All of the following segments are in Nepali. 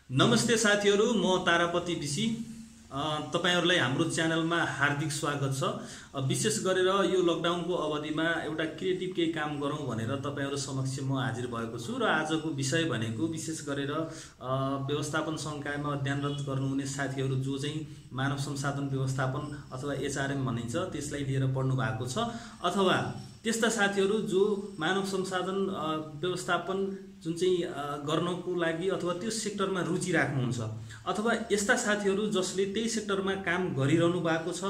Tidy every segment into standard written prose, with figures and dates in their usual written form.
नमस्ते साथीहरु, म तारापति बिसी तपाईहरुलाई हाम्रो च्यानलमा हार्दिक स्वागत छ। विशेष गरेर यो लकडाउनको अवधिमा एउटा क्रिएटिभ केही काम गरौँ भनेर तपाईहरु समक्ष म हाजिर भएको छु र आजको विषय भनेको विशेष गरेर व्यवस्थापन संकायमा अध्ययनरत गर्नुहुने साथीहरु जो चाहिँ मानव संसाधन व्यवस्थापन अथवा एचआरएम भनिन्छ त्यसलाई लिएर पढ्नु भएको छ, अथवा त्यस्ता साथीहरु जो मानव संसाधन व्यवस्थापन जुन चाहिँ गर्नको लागि अथवा त्यो सेक्टरमा रुचि राख्नुहुन्छ, अथवा यस्ता साथीहरु जसले त्यही सेक्टरमा काम गरिरहनु भएको छ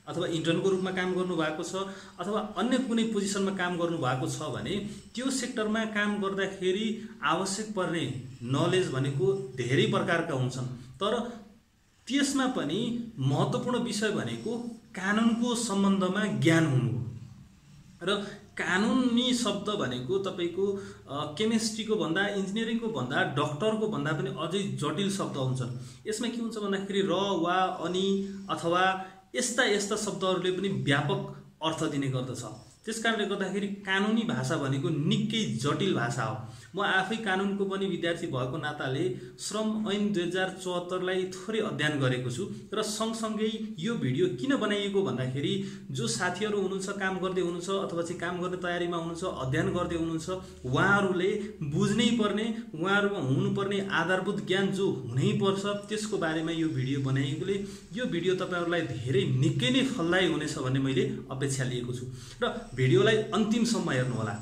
अथवा इन्टर्नको रूपमा काम गर्नु भएको छ अथवा अन्य कुनै पोजिसनमा काम गर्नु भएको छ भने त्यो सेक्टरमा काम गर्दाखेरि आवश्यक पर्ने नलेज भनेको धेरै प्रकारका हुन्छन्। तर त्यसमा पनि महत्त्वपूर्ण विषय भनेको कानुनको सम्बन्धमा ज्ञान हुनु र कानुनी शब्द भनेको तपाईको केमिस्ट्रीको भन्दा इन्जिनियरिङको भन्दा डाक्टरको भन्दा पनि अझै जटिल शब्द हुन्छन्। यसमा के हुन्छ भन्दाखेरि र वा अनि अथवा यस्ता शब्दहरूले पनि व्यापक अर्थ दिने गर्दछ। त्यसकारणले गर्दाखेरि कानुनी भाषा भनेको निकै जटिल भाषा हो। म आफै कानुनको पनि विद्यार्थी भएको नाताले श्रम ऐन 2074 लाई थोरै अध्ययन गरेको छु र सँगसँगै यो भिडियो किन बनाइएको भन्दाखेरि जो साथीहरु हुनुहुन्छ, काम गर्दै हुनुहुन्छ अथवा चाहिँ काम गर्ने तयारीमा हुनुहुन्छ, अध्ययन गर्दै हुनुहुन्छ, उहाँहरुले बुझ्नै पर्ने, उहाँहरुमा हुनुपर्ने आधारभूत ज्ञान जो हुनै पर्छ त्यसको बारेमा यो भिडियो बनाइएकोले यो भिडियो तपाईहरुलाई धेरै निकै नै फलदायी हुनेछ भन्ने मैले अपेक्षा लिएको छु र भिडियोलाई अन्तिमसम्म हेर्नु होला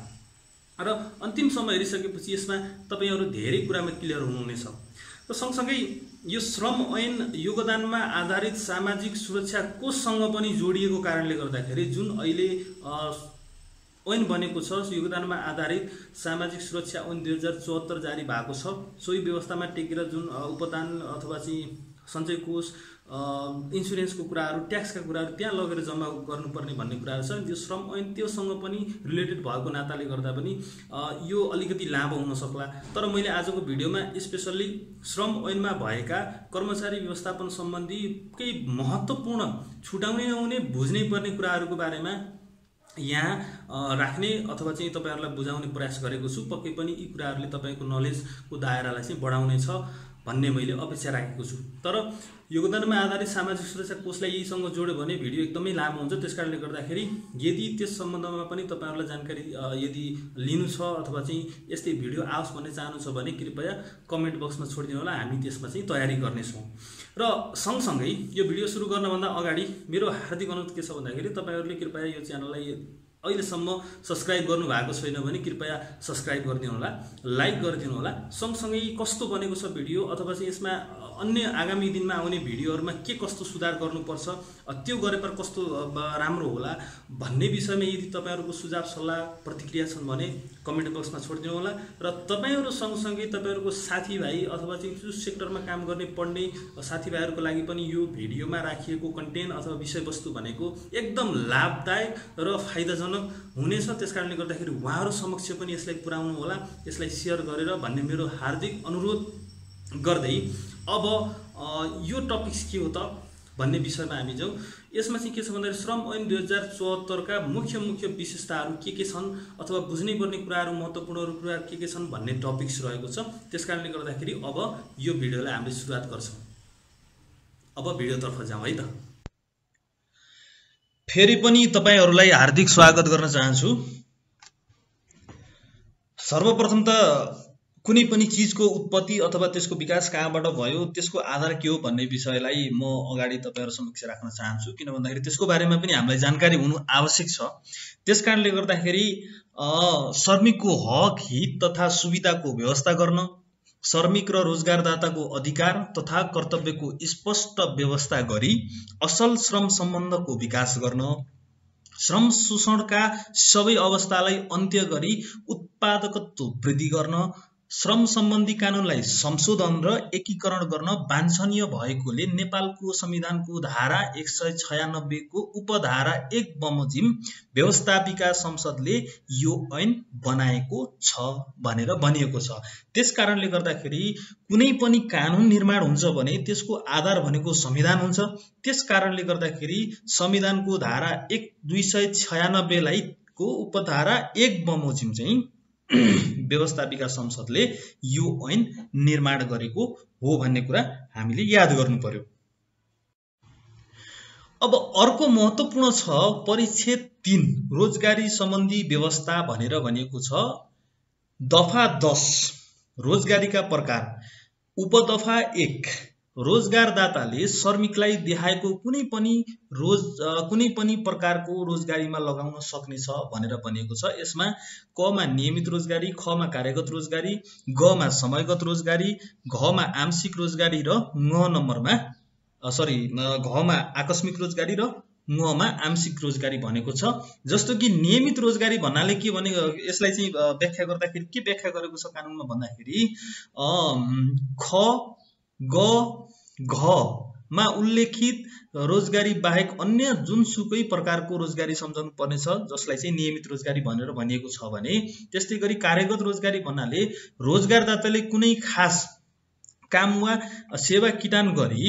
र अन्तिमसम्म हेरिसकेपछि यसमा तपाईहरु धेरै कुरामा क्लियर हुनुहुनेछ। र सँगसँगै यो श्रम ऐन योगदानमा आधारित सामाजिक सुरक्षा कोषसँग पनि जोडिएको कारणले गर्दाखेरि जुन अहिले ऐन बनेको छ योगदानमा आधारित सामाजिक सुरक्षा ऐन 2074 जारी भएको छ, सोही व्यवस्थामा टेकेर जुन उपदान अथवा चाहिँ सञ्चय कोष, इन्स्योरेन्सको कुराहरु, ट्याक्सका कुराहरु त्यहाँ लगेर जम्मा गर्नुपर्ने भन्ने कुराहरु छ। यो श्रम ऐन त्योसँग पनि रिलेटेड भएको नाताले गर्दा पनि यो अलिकति लामो हुन सक्ला। तर मैले आजको भिडियोमा स्पेशली श्रम ऐनमा भएका कर्मचारी व्यवस्थापन सम्बन्धी केही महत्त्वपूर्ण छुटाउने नहुने बुझ्नै पर्ने कुराहरुको बारेमा यहाँ राख्ने अथवा चाहिँ तपाईहरुलाई बुझाउने प्रयास गरेको छु। पक्कै पनि यी कुराहरुले तपाईको नलेजको दायरालाई चाहिँ बढाउनेछ भन्ने मैले अपेक्षा राखेको छु। तर योगदानमा आधारित सामाजिक सुरक्षा कोषलाई यहीसँग जोड्यो भने भिडियो एकदमै लामो हुन्छ। त्यसकारणले गर्दाखेरि यदि त्यस सम्बन्धमा पनि तपाईहरुलाई जानकारी यदि लिनु छ अथवा चाहिँ यस्तै भिडियो आओस् भन्ने चाहनु छ भने कृपया कमेन्ट बक्समा छोडिदिनु होला, हामी त्यसमा चाहिँ तयारी गर्नेछौँ। र सँगसँगै यो भिडियो सुरु गर्नभन्दा अगाडि मेरो हार्दिक अनुरोध के छ भन्दाखेरि तपाईहरुले कृपया यो च्यानललाई अहिलेसम्म सब्स्क्राइब गर्नु भएको छैन भने कृपया सब्स्क्राइब गरिदिनु होला, लाइक गरिदिनु होला। सँगसँगै कस्तो बनेको छ भिडियो अथवा चाहिँ यसमा अन्य आगामी दिनमा आउने भिडियोहरुमा के कस्तो सुधार गर्नुपर्छ, त्यो गरेपर कस्तो राम्रो होला भन्ने विषयमा यदि तपाईहरुको सुझाव सल्लाह प्रतिक्रिया छन् भने कमेन्ट बक्समा छोडिदिनु होला। र तपाईहरु सँगसँगै तपाईहरुको साथीभाइ अथवा चाहिँ जो सेक्टरमा काम गर्ने पढ्ने साथीभाइहरुको लागि पनि यो भिडियोमा राखिएको कन्टेन्ट अथवा विषयवस्तु भनेको एकदम लाभदायक र फाइदाजनक हुनेछ। त्यसकारणले गर्दाखेरि उहाँहरु समक्ष पनि यसलाई पुर्याउनु होला, यसलाई शेयर गरेर भन्ने मेरो हार्दिक अनुरोध गर्दै अब यो टपिक्स के हो त भन्ने विषयमा हामी जाउँ। यसमा चाहिँ के छ भन्दाखेरि श्रम ऐन 2074 का मुख्य विशेषताहरू के छन् अथवा बुझ्नै पर्ने कुराहरू महत्त्वपूर्ण कुरा के छन् भन्ने टपिक्स रहेको छ। त्यसकारणले गर्दाखेरि अब यो भिडियोलाई हामीले सुरुवात गर्छौं। अब भिडियोतर्फ जाउँ है त। फेरि पनि तपाईहरुलाई हार्दिक स्वागत गर्न चाहन्छु। सर्वप्रथम त कुनै पनि चीजको उत्पत्ति अथवा त्यसको विकास कहाँबाट भयो, त्यसको आधार के हो भन्ने विषयलाई म अगाडि तपाईहरु समक्ष राख्न चाहन्छु, किन भन्दाखेरि त्यसको बारेमा पनि हामीलाई जानकारी हुनु आवश्यक छ। त्यसकारणले गर्दाखेरि श्रमिकको हक, हित तथा सुविधाको व्यवस्था गर्न, श्रमिक र रोजगारदाताको अधिकार तथा कर्तव्यको स्पष्ट व्यवस्था गरी असल श्रम सम्बन्धको विकास गर्न, श्रम शोषणका सबै अवस्थालाई अन्त्य गरी उत्पादकत्व वृद्धि गर्न, श्रम सम्बन्धी कानूनलाई संशोधन र एकीकरण गर्न वाञ्छनीय भएकोले नेपालको संविधानको धारा 196 को उपधारा 1 बमोजिम व्यवस्थापिका संसदले यो ऐन बनाएको छ भनेर भनिएको छ। त्यसकारणले गर्दाखेरि कुनै पनि कानून निर्माण हुन्छ भने त्यसको आधार भनेको संविधान हुन्छ। त्यसकारणले गर्दाखेरि संविधानको धारा 296 लाई को उपधारा 1 बमोजिम चाहिँ व्यवस्थापिका संसदले यो ऐन निर्माण गरेको हो भन्ने कुरा हामीले याद गर्नु पर्यो। अब अर्को महत्त्वपूर्ण छ परिच्छेद 3 रोजगारी सम्बन्धी व्यवस्था भनेर भनिएको छ। दफा 10 रोजगारीका प्रकार। उपदफा 1 रोजगारदाताले श्रमिकलाई देखाएको कुनै पनि प्रकारको रोजगारीमा लगाउन सक्नेछ भनेर भनिएको छ। यसमा क मा नियमित रोजगारी, ख मा कार्यगत रोजगारी, ग मा समयगत रोजगारी, घ मा आंशिक रोजगारी र घ मा आकस्मिक रोजगारी र ङ मा आंशिक रोजगारी भनेको छ। जस्तो कि नियमित रोजगारी भन्नाले के भने यसलाई चाहिँ व्याख्या गर्दाखेरि के व्याख्या गरेको छ कानुनमा भन्दाखेरि ख ग घ मा उल्लेखित रोजगारी बाहेक अन्य जुनसुकै प्रकारको रोजगारी सम्झनु पर्नेछ जसलाई चाहिँ नियमित रोजगारी भनेर भनिएको छ भने, त्यस्तै गरी कार्यगत रोजगारी भन्नाले रोजगारदाताले कुनै खास काम वा सेवा किटान गरी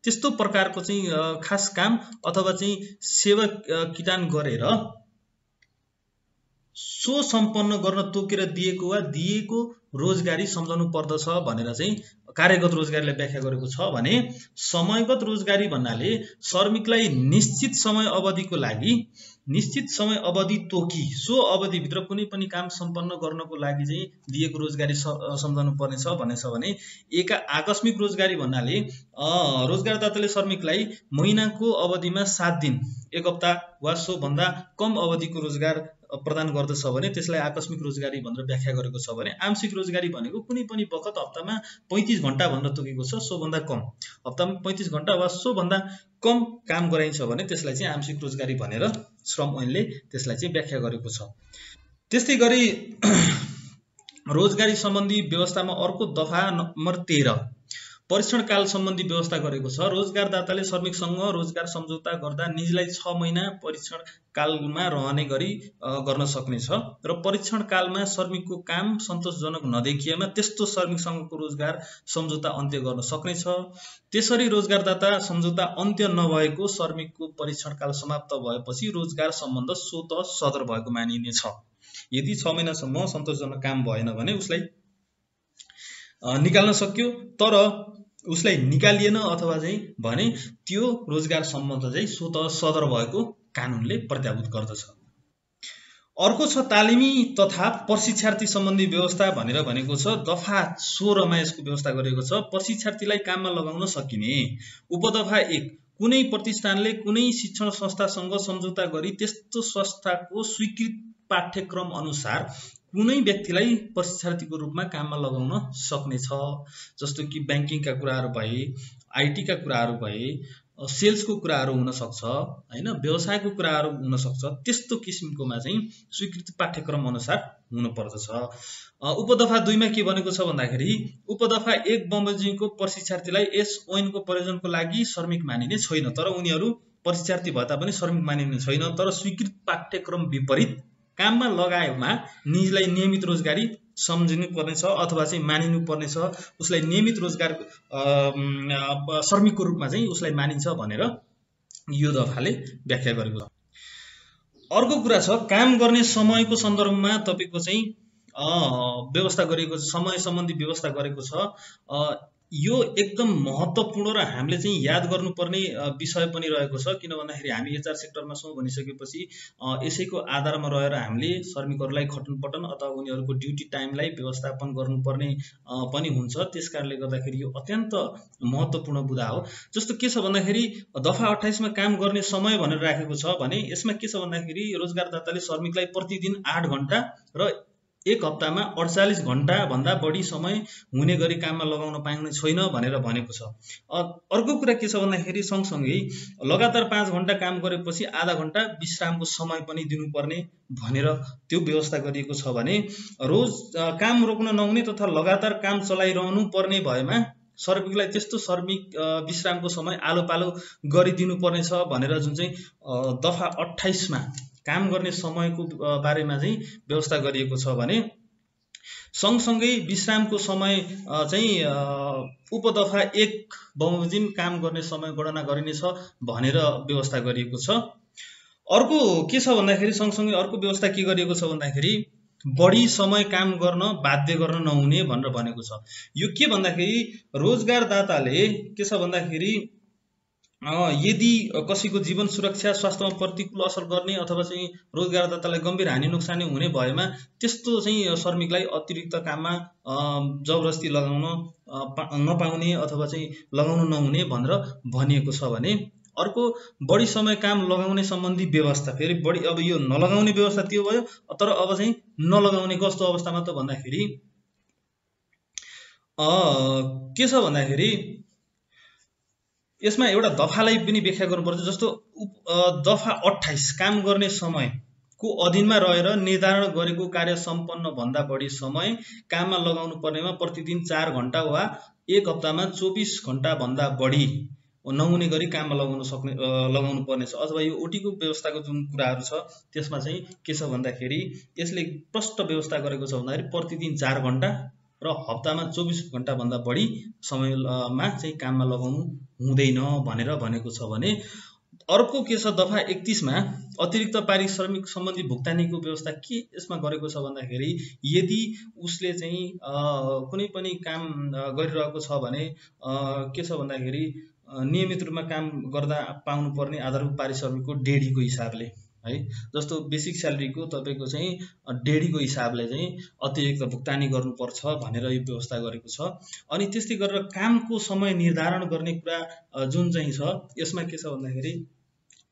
त्यस्तो प्रकारको चाहिँ खास काम अथवा चाहिँ सेवा किटान गरेर सो सम्पन्न गर्न तोकेर दिएको वा दिएको रोजगारी सम्झनु पर्दछ भनेर चाहिँ कार्यगत रोजगारीलाई व्याख्या गरेको छ भने, समयगत रोजगारी भन्नाले श्रमिकलाई निश्चित समय अवधिको लागि निश्चित समय अवधि तोकी सो अवधिभित्र कुनै पनि काम सम्पन्न गर्नको लागि चाहिँ दिएको रोजगारी सम्झनु पर्नेछ भनेछ भने, एक आकस्मिक रोजगारी भन्नाले रोजगारदाताले श्रमिकलाई महिनाको अवधिमा 7 दिन, 1 हप्ता वा सो भन्दा कम अवधिको रोजगार प्रदान गर्दछ भने त्यसलाई आकस्मिक रोजगारी भनेर व्याख्या गरेको छ भने, आंशिक रोजगारी भनेको कुनै पनि बखत हप्तामा 35 घण्टा भनेर तोकेको छ, सो भन्दा कम हप्तामा 35 घण्टा वा सो भन्दा कम काम गराइन्छ भने त्यसलाई चाहिँ आंशिक रोजगारी भनेर श्रम ऐनले त्यसलाई चाहिँ व्याख्या गरेको छ। त्यस्तै गरी रोजगारी सम्बन्धी व्यवस्थामा अर्को दफा नम्बर 13 परीक्षण काल सम्बन्धी व्यवस्था गरेको छ। रोजगारदाताले श्रमिकसँग रोजगार सम्झौता गर्दा निजलाई 6 महिना परीक्षण कालमा रहने गरी गर्न सक्नेछ र परीक्षण कालमा श्रमिकको काम सन्तोषजनक नदेखिएमा त्यस्तो श्रमिकसँगको रोजगार सम्झौता अन्त्य गर्न सक्नेछ। त्यसरी रोजगारदाता सम्झौता अन्त्य नभएको श्रमिकको परीक्षण काल समाप्त भएपछि रोजगार सम्बन्ध स्वतः सदर भएको मानिनेछ। यदि 6 महिनासम्म सन्तोषजनक काम भएन भने उसलाई निकाल्न सक्यो, तर उसलाई निकालिएन अथवा चाहिँ भने त्यो रोजगार सम्बन्ध चाहिँ स्वतः सदर भएको कानुनले प्रत्याभूत गर्दछ। अर्को छ तालिमी तथा प्रशिक्षार्थी सम्बन्धी व्यवस्था भनेर भनेको छ। दफा 16 मा यसको व्यवस्था गरिएको छ। प्रशिक्षार्थीलाई काममा लगाउन सकिने। उपदफा 1 कुनै प्रतिष्ठानले कुनै शिक्षण संस्थासँग सम्झौता गरी त्यस्तो संस्थाको स्वीकृत पाठ्यक्रम अनुसार कुनै व्यक्तिलाई प्रशिक्षार्थीको रूपमा काममा लगाउन सक्नेछ। जस्तो कि ब्याङ्किङका कुराहरू भए, आइटी का कुराहरू भए, सेल्सको कुराहरू हुन सक्छ, हैन, व्यवसायको कुराहरू हुन सक्छ। त्यस्तो किसिमकोमा चाहिँ स्वीकृत पाठ्यक्रम अनुसार हुनु पर्दछ। उपदफा 2 मा के भनेको छ भन्दाखेरि उपदफा 1 बमोजिमको प्रशिक्षार्थीलाई यस ऐनको प्रयोजनको लागि श्रमिक मानिने छैन, तर उनीहरू प्रशिक्षार्थी भए तापनि श्रमिक मानिने छैन। तर स्वीकृत पाठ्यक्रम विपरीत काममा लगाएमा निजलाई नियमित रोजगारी सम्झिनु पर्नेछ अथवा चाहिँ मानिनु पर्नेछ। उसलाई नियमित रोजगार श्रमिकको रूपमा चाहिँ उसलाई मानिन्छ भनेर यो दफाले व्याख्या गरेको छ। अर्को कुरा छ काम गर्ने समयको सन्दर्भमा तपाईको चाहिँ व्यवस्था गरेको छ, समय सम्बन्धी व्यवस्था गरेको छ। यो एकदम महत्त्वपूर्ण र हामीले चाहिँ याद गर्नुपर्ने विषय पनि रहेको छ। किन भन्दाखेरि हामी एचआर सेक्टरमा छौं भनिसकेपछि यसैको आधारमा रहेर हामीले श्रमिकहरूलाई खटनपटन अथवा उनीहरूको ड्युटी टाइमलाई व्यवस्थापन गर्नुपर्ने पनि हुन्छ। त्यसकारणले गर्दाखेरि यो अत्यन्त महत्त्वपूर्ण बुदा हो। जस्तो के छ भन्दाखेरि दफा 28 मा काम गर्ने समय भनेर राखेको छ भने यसमा के छ भन्दाखेरि रोजगारदाताले श्रमिकलाई प्रतिदिन 8 घण्टा र 1 हप्तामा 48 घण्टा भन्दा बढी समय हुने गरी काममा लगाउन पाइने छैन भनेर भनेको छ। अर्को कुरा के छ भन्दाखेरि सँगसँगै लगातार 5 घण्टा काम गरेपछि आधा घण्टा विश्रामको समय पनि दिनुपर्ने भनेर त्यो व्यवस्था गरिएको छ भने रोज काम रोक्न नहुने तथा लगातार काम चलाइरहनु पर्ने भएमा श्रमिकलाई त्यस्तो श्रमिक विश्रामको समय आलो पालो गरिदिनु पर्नेछ भनेर जुन चाहिँ दफा 28 मा काम गर्ने समयको बारेमा चाहिँ व्यवस्था गरिएको छ भने सँगसँगै विश्रामको समय चाहिँ उपदफा 1 बमोजिम काम गर्ने समय गणना गरिनेछ भनेर व्यवस्था गरिएको छ। अर्को के छ भन्दाखेरि सँगसँगै अर्को व्यवस्था के गरिएको छ भन्दाखेरि बढी समय काम गर्न बाध्य गर्न नहुने भनेर भनेको छ। यो के भन्दाखेरि रोजगारदाताले के छ भन्दाखेरि यदि कसैको जीवन सुरक्षा स्वास्थ्यमा प्रतिकूल असर गर्ने अथवा चाहिँ रोजगारदातालाई गम्भीर हानि नोक्सानी हुने भएमा त्यस्तो चाहिँ श्रमिकलाई अतिरिक्त काममा जबरजस्ती लगाउन नपाउने अथवा चाहिँ लगाउनु नहुने भनेर भनिएको छ भने अर्को बढी समय काम लगाउने सम्बन्धी व्यवस्था फेरि बढी अब यो नलगाउने व्यवस्था त्यो भयो। तर अब चाहिँ नलगाउने कस्तो अवस्थामा त भन्दाखेरि के छ भन्दाखेरि यसमा एउटा दफालाई पनि व्याख्या गर्नुपर्छ। जस्तो दफा 28 काम गर्ने समयको अधीनमा रहेर निर्धारण गरेको कार्य सम्पन्न भन्दा बढी समय काममा लगाउनु पर्नेमा प्रतिदिन 4 घण्टा वा एक हप्तामा 24 घण्टा भन्दा बढी नहुने गरी काममा लगाउनु पर्नेछ। अथवा यो ओटीको व्यवस्थाको जुन कुराहरू छ त्यसमा चाहिँ के छ भन्दाखेरि यसले प्रष्ट व्यवस्था गरेको छ भन्दाखेरि प्रतिदिन 4 घण्टा र हप्तामा 24 घण्टा भन्दा बढी समयमा चाहिँ काममा लगाउनु हुँदैन भनेर भनेको छ भने अर्को के छ दफा 31 मा अतिरिक्त पारिश्रमिक सम्बन्धी भुक्तानीको व्यवस्था के यसमा गरेको छ भन्दाखेरि यदि उसले चाहिँ कुनै पनि काम गरिरहेको छ भने के छ भन्दाखेरि नियमित रूपमा काम गर्दा पाउनु पर्ने आधारभूत पारिश्रमिकको डेढीको हिसाबले है, जस्तो बेसिक स्यालेरीको तपाईको चाहिँ डेढीको हिसाबले चाहिँ अतिरिक्त भुक्तानी गर्नुपर्छ भनेर यो व्यवस्था गरेको छ। अनि त्यस्तै गरेर कामको समय निर्धारण गर्ने कुरा जुन चाहिँ छ यसमा के छ भन्दाखेरि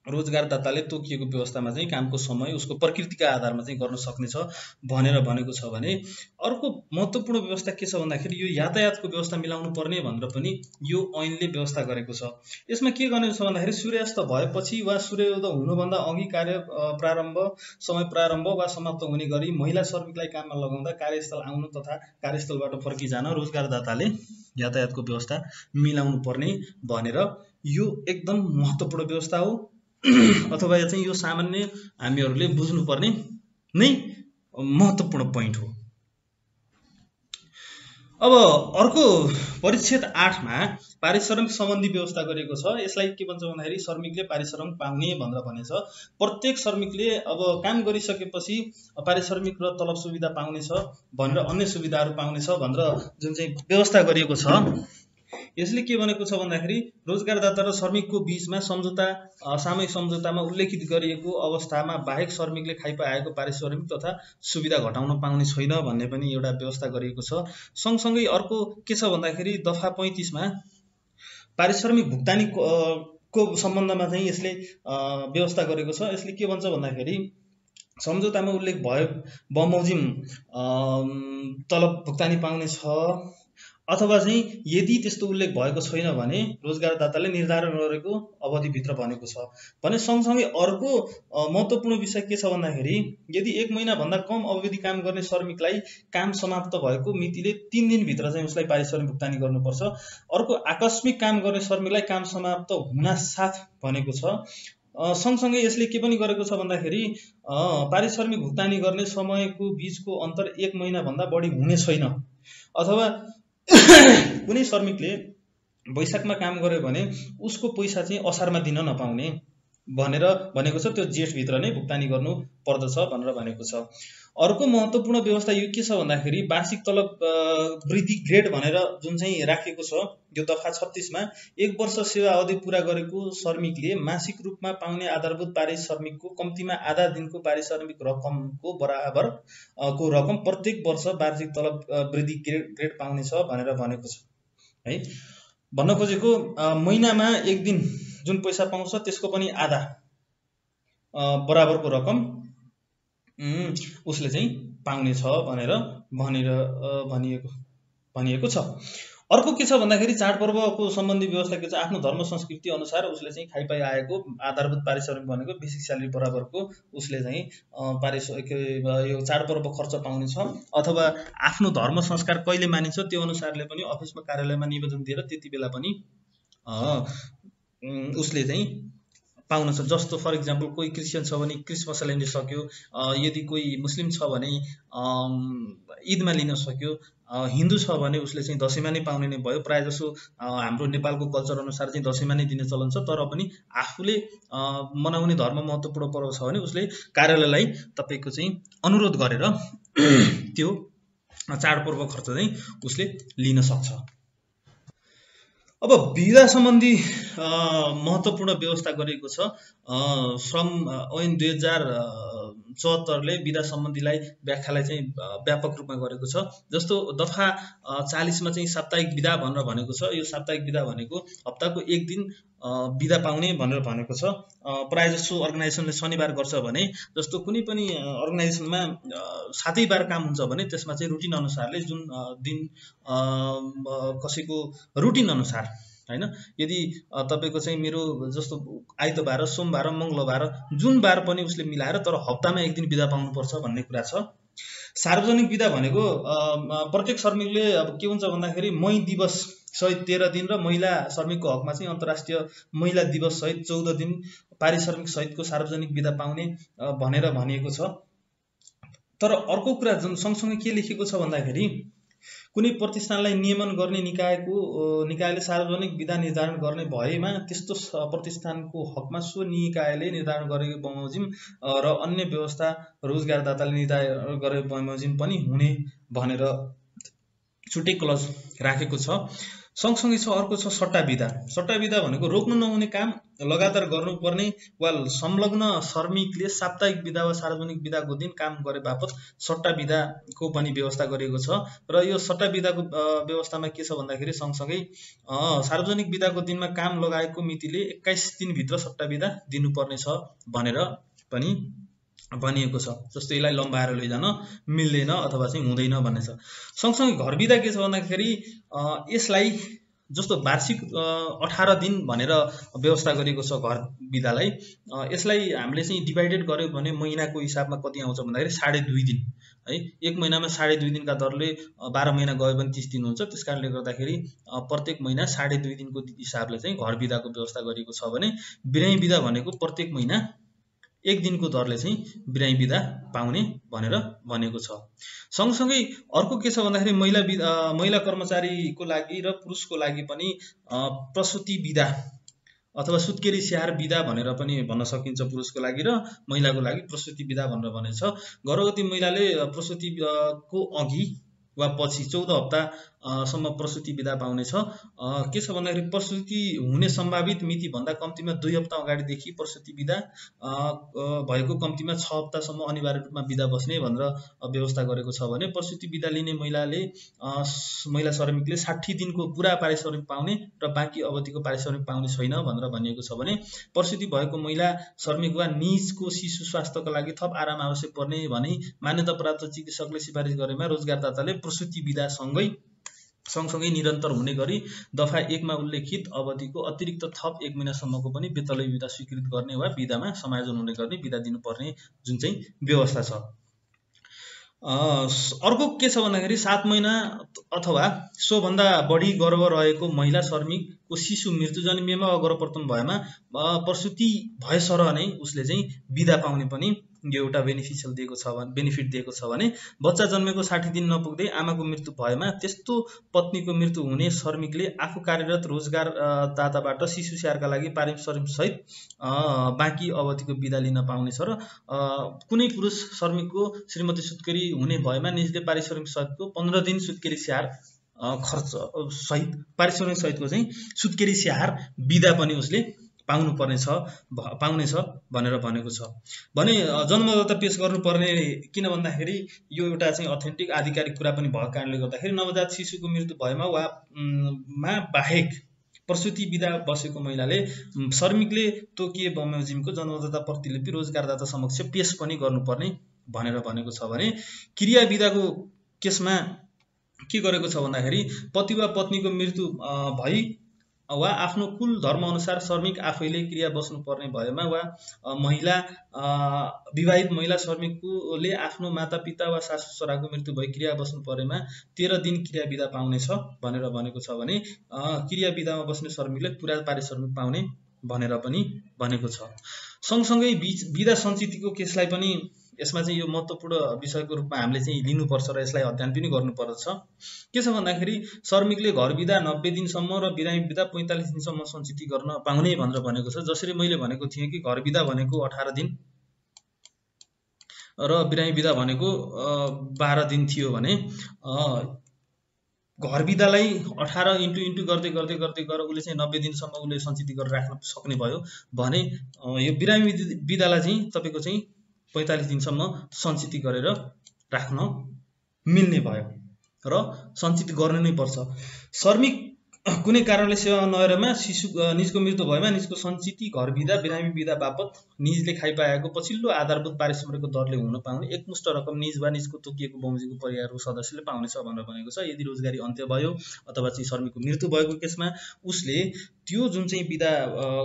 रोजगारदाताले तोकिएको व्यवस्थामा चाहिँ कामको समय उसको प्रकृतिका आधारमा चाहिँ गर्न सक्नेछ भनेर भनेको छ भने अर्को महत्त्वपूर्ण व्यवस्था के छ भन्दाखेरि यो यातायातको व्यवस्था मिलाउनु पर्ने भनेर पनि यो ऐनले व्यवस्था गरेको छ। यसमा के गर्ने छ भन्दाखेरि सूर्यास्त भएपछि वा सूर्योदय हुनुभन्दा अघि कार्य समय प्रारम्भ वा समाप्त हुने गरी महिला श्रमिकलाई काममा लगाउँदा कार्यस्थल आउनु तथा कार्यस्थलबाट फर्किजान रोजगारदाताले यातायातको व्यवस्था मिलाउनु पर्ने भनेर यो एकदम महत्त्वपूर्ण व्यवस्था हो अथवा चाहिँ यो सामान्य हामीहरूले बुझ्नुपर्ने नै महत्त्वपूर्ण पोइन्ट हो। अब अर्को परिच्छेद 8 मा पारिश्रमिक सम्बन्धी व्यवस्था गरेको छ। यसलाई के भन्छ भन्दाखेरि श्रमिकले पारिश्रमिक पाउने भनेर भनेछ। प्रत्येक श्रमिकले अब काम गरिसकेपछि पारिश्रमिक र तलब सुविधा पाउनेछ भनेर अन्य सुविधाहरू पाउनेछ भनेर जुन चाहिँ व्यवस्था गरिएको छ यसले के भनेको छ भन्दाखेरि रोजगारदाता र श्रमिकको बीचमा सम्झौता सामूहिक सम्झौतामा उल्लेखित गरिएको अवस्थामा बाहेक श्रमिकले खाइपाएको पारिश्रमिक तथा सुविधा घटाउन पाउने छैन भन्ने पनि एउटा व्यवस्था गरिएको छ। सँगसँगै अर्को के छ भन्दाखेरि दफा 35 मा पारिश्रमिक भुक्तानी को सम्बन्धमा चाहिँ यसले व्यवस्था गरेको छ। यसले के भन्छ भन्दाखेरि सम्झौतामा उल्लेख भए बमोजिम तलब भुक्तानी पाउने छ अथवा चाहिँ यदि त्यस्तो उल्लेख भएको छैन भने रोजगारदाताले निर्धारण गरेको अवधिभित्र भनेको छ भने सँगसँगै अर्को महत्त्वपूर्ण विषय के छ भन्दाखेरि यदि 1 महिना भन्दा कम अवधि काम गर्ने श्रमिकलाई काम समाप्त भएको मितिले 3 दिनभित्र चाहिँ उसलाई पारिश्रमिक भुक्तानी गर्नुपर्छ। अर्को आकस्मिक काम गर्ने श्रमिकलाई काम समाप्त हुनासाथ भनेको छ। सँगसँगै यसले के पनि गरेको छ भन्दाखेरि पारिश्रमिक भुक्तानी गर्ने समयको बीचको अन्तर 1 महिना भन्दा बढी हुने छैन अथवा कुनै श्रमिकले वैशाखमा काम गर्यो भने उसको पैसा चाहिँ असारमा दिन नपाउने भनेर भनेको छ। त्यो जेठभित्र नै भुक्तानी गर्नु पर्दछ भनेर भनेको छ। अर्को महत्त्वपूर्ण व्यवस्था यो के छ भन्दाखेरि वार्षिक तलब वृद्धि ग्रेड भनेर जुन चाहिँ राखेको छ यो दफा 36 मा 1 वर्ष सेवा अवधि पूरा गरेको श्रमिकले मासिक रूपमा पाउने आधारभूत पारिश्रमिकको कम्तीमा आधा दिनको पारिश्रमिक रकमको बराबर को रकम प्रत्येक वर्ष वार्षिक तलब वृद्धि ग्रेड पाउनेछ भनेर भनेको छ है। भन्न खोजेको महिनामा 1 दिन जुन पैसा पाउँछ त्यसको पनि आधा बराबरको रकम उसले चाहिँ पाउने छ भनेर भनिएको छ। अर्को के छ भन्दाखेरि चाडपर्वको सम्बन्धी व्यवस्था के छ आफ्नो धर्म संस्कृति अनुसार उसले चाहिँ खाइपाइ आएको आधारभूत पारिश्रमिक भनेको बेसिक स्यालेरी बराबरको उसले चाहिँ यो चाडपर्व खर्च पाउने छ अथवा आफ्नो धर्म संस्कार कहिले मानिन्छ त्यो अनुसारले पनि अफिसमा कार्यालयमा निवेदन दिएर त्यति बेला पनि उसले चाहिँ पाउन छ। जस्तो फर इक्जाम्पल कोही क्रिस्चियन छ भने क्रिसमसलाई लिन सक्यो, यदि कोही मुस्लिम छ भने ईदमा लिन सक्यो, हिन्दू छ भने उसले चाहिँ दशैँमा नै पाउने नै भयो। प्रायः जसो हाम्रो नेपालको कल्चर अनुसार चाहिँ दशैँमा नै दिने चलन छ। तर पनि आफूले मनाउने धर्म महत्त्वपूर्ण पर्व छ भने उसले कार्यालयलाई तपाईको चाहिँ अनुरोध गरेर त्यो चाडपर्व खर्च चाहिँ उसले लिन सक्छ। अब बिदा सम्बन्धी महत्त्वपूर्ण व्यवस्था गरेको छ। श्रम ऐन 2074ले बिदा सम्बन्धीलाई व्याख्यालाई चाहिँ व्यापक रूपमा गरेको छ। जस्तो दफा 40 मा चाहिँ साप्ताहिक बिदा भनेर भनेको छ। यो साप्ताहिक बिदा भनेको हप्ताको एक दिन बिदा पाउने भनेर भनेको छ। प्रायः जसो अर्गनाइजेसनले शनिबार गर्छ भने, जस्तो कुनै पनि अर्गनाइजेसनमा 7 बार काम हुन्छ भने त्यसमा चाहिँ रुटिन अनुसारले जुन दिन कसैको रुटिन अनुसार हैन, यदि तपाईको चाहिँ मेरो जस्तो आइतबार, सोमबार, मंगलबार जुन बार पनि उसले मिलाएर तर हप्तामा एक दिन बिदा पाउनुपर्छ भन्ने कुरा छ। सार्वजनिक बिदा भनेको प्रत्येक श्रमिकले अब के हुन्छ भन्दाखेरि मई दिवस सहित 13 दिन र महिला श्रमिकको हकमा चाहिँ अन्तर्राष्ट्रिय महिला दिवस सहित 14 दिन पारिश्रमिक सहितको सार्वजनिक बिदा पाउने भनेर भनिएको छ। तर अर्को कुरा जुन सँगसँगै के लेखेको छ भन्दाखेरि कुनै प्रतिष्ठानलाई नियमन गर्ने निकायले सार्वजनिक बिदा निर्धारण गर्ने भएमा त्यस्तो प्रतिष्ठानको हकमा सो निकायले निर्धारण गरेको बमोजिम र अन्य व्यवस्था रोजगारदाताले निर्धारण गरेको बमोजिम पनि हुने भनेर छुट्टै क्लज राखेको छ। सँगसँगै छ अर्को छ सट्टा बिदा। सट्टा बिदा भनेको रोक्नु नहुने काम लगातार गर्नुपर्ने वा संलग्न श्रमिकले साप्ताहिक बिदा वा सार्वजनिक बिदाको दिन काम गरे बापत सट्टा बिदाको पनि व्यवस्था गरिएको छ। र यो सट्टा बिदाको व्यवस्थामा के छ भन्दाखेरि सँगसँगै सार्वजनिक बिदाको दिनमा काम लगाएको मितिले 21 दिनभित्र सट्टा बिदा दिनुपर्ने छ भनेर पनि भनिएको छ। जस्तो यसलाई लम्बाएर लैजान मिल्दैन अथवा चाहिँ हुँदैन भन्ने छ। सँगसँगै घर बिदा के छ भन्दाखेरि यसलाई जस्तो वार्षिक 18 दिन भनेर व्यवस्था गरेको छ घर बिदालाई। यसलाई हामीले चाहिँ डिभाइडेड गर्यो भने महिनाको हिसाबमा कति आउँछ भन्दाखेरि 2.5 दिन है। एक महिनामा 2.5 दिनका दरले 12 महिना गयो भने 30 दिन हुन्छ। त्यसकारणले गर्दाखेरि प्रत्येक महिना 2.5 दिनको हिसाबले चाहिँ घर बिदाको व्यवस्था गरिएको छ भने बिरामी बिदा भनेको प्रत्येक महिना 1 दिनको दरले चाहिँ बिरामी बिदा पाउने भनेर भनेको छ। सँगसँगै अर्को के छ भन्दाखेरि महिला कर्मचारीको लागि र पुरुषको लागि पनि प्रसुति बिदा अथवा सुत्केरी स्याहार बिदा भनेर पनि भन्न सकिन्छ। पुरुषको लागि र महिलाको लागि प्रसुति बिदा भनेर भनेछ। गर्भवती महिलाले प्रसुतिको अघि वा पछि 14 हप्तासम्म प्रसुति बिदा पाउनेछ। के छ भन्दाखेरि प्रसुति हुने सम्भावित मिति भन्दा कम्तीमा 2 हप्ता अगाडिदेखि प्रसुति बिदा भएको कम्तीमा 6 हप्तासम्म अनिवार्य रूपमा बिदा बस्ने भनेर व्यवस्था गरेको छ भने प्रसुति बिदा लिने महिला श्रमिकले 60 दिनको पुरा पारिश्रमिक पाउने र बाँकी अवधिको पारिश्रमिक पाउने छैन भनेर भनिएको छ भने प्रसुति भएको महिला श्रमिक वा निजको शिशु स्वास्थ्यको लागि थप आराम आवश्यक पर्ने भनी मान्यता प्राप्त चिकित्सकले सिफारिस गरेमा रोजगारदाताले प्रसुति बिदा सँगसँगै निरन्तर हुने गरी दफा 1 मा उल्लेखित अवधिको अतिरिक्त थप 1 महिनासम्मको पनि बेतलय बिदा स्वीकृत गर्ने वा बिदामा समायोजन हुने गर्ने बिदा दिनुपर्ने जुन चाहिँ व्यवस्था छ। अर्को के छ भन्दाखेरि 7 महिना अथवा सो भन्दा बढी गर्भ रहेको महिला श्रमिकको शिशु मृत्युजन्मिएमा वा गर्भप्रतम भएमा प्रसुति भएसरह नै उसले चाहिँ बिदा पाउने पनि यो एउटा बेनिफिट दिएको छ भने बच्चा जन्मेको 60 दिन नपुग्दै आमाको मृत्यु भएमा त्यस्तो पत्नीको मृत्यु हुने श्रमिकले आफू कार्यरत रोजगारदाताबाट शिशु स्याहारका लागि पारिश्रमिक सहित बाँकी अवधिको बिदा लिन पाउनेछ। र कुनै पुरुष श्रमिकको श्रीमती सुत्केरी हुने भएमा निजले पारिश्रमिक सहितको 15 दिन सुत्केरी स्याहार खर्च सहित पारिश्रमिक सहितको चाहिँ सुत्केरी स्याहार बिदा पनि उसले पाउनेछ भनेर भनेको छ। भने जन्मदाता पेश गर्नुपर्ने किन भन्दाखेरि यो एउटा चाहिँ अथेन्टिक आधिकारिक कुरा पनि भएको कारणले गर्दाखेरि नवजात शिशुको मृत्यु भएमा वा बाहेक प्रसुति बिदा बसेको महिलाले श्रमिकले तोकिए बमोजिमको जन्मदाता प्रतिलिपि रोजगारदाता समक्ष पेश पनि गर्नुपर्ने भनेर भनेको छ। भने क्रिया बिदाको केसमा के गरेको छ भन्दाखेरि पति वा पत्नीको मृत्यु भई वा आफ्नो कुल धर्म अनुसार श्रमिक आफैले क्रिया बस्नुपर्ने भएमा वा विवाहित महिला श्रमिकले आफ्नो मातापिता वा सासु ससुराको मृत्यु भई क्रिया बस्नु परेमा 13 दिन क्रिया बिदा पाउनेछ भनेर भनेको छ। भने क्रिया बिदामा बस्ने श्रमिकले पुरा पारिश्रमिक पाउने भनेर पनि भनेको छ। सँगसँगै बिदा सञ्चितको केसलाई पनि यसमा चाहिँ यो महत्त्वपूर्ण विषयको रूपमा हामीले चाहिँ लिनुपर्छ र यसलाई अध्ययन पनि गर्नुपर्छ। के छ भन्दाखेरि श्रमिकले घर बिदा 90 दिनसम्म र बिरामी बिदा 45 दिनसम्म सञ्चित गर्न पाउने भनेर भनेको छ। जसरी मैले भनेको थिएँ कि घर बिदा भनेको 18 दिन र बिरामी बिदा भनेको 12 दिन थियो भने घर बिदालाई 18 इन्टु गर्दै गएर उसले चाहिँ 90 दिनसम्म उसले सञ्चित गरेर राख्न सक्ने भयो भने यो बिरामी बिदालाई चाहिँ तपाईको चाहिँ 45 दिनसम्म सञ्चित गरेर राख्न मिल्ने भयो र सञ्चित गर्नु नै पर्छ। श्रमिक कुनै कारणले सेवा नगरेमा निजको मृत्यु भएमा निजको सञ्चित घर बिदा बिरामी बिदा बापत निजले खाइपाएको पछिल्लो आधारभूत पारिश्रमिकको दरले हुन पाउने एकमुष्ट रकम निज वा निजको तोकिएको बमोजिमको परिवारको सदस्यले पाउनेछ भनेर भनेको छ। यदि रोजगारी अन्त्य भयो अथवा चाहिँ श्रमिकको मृत्यु भएको केसमा उसले त्यो जुन चाहिँ बिदा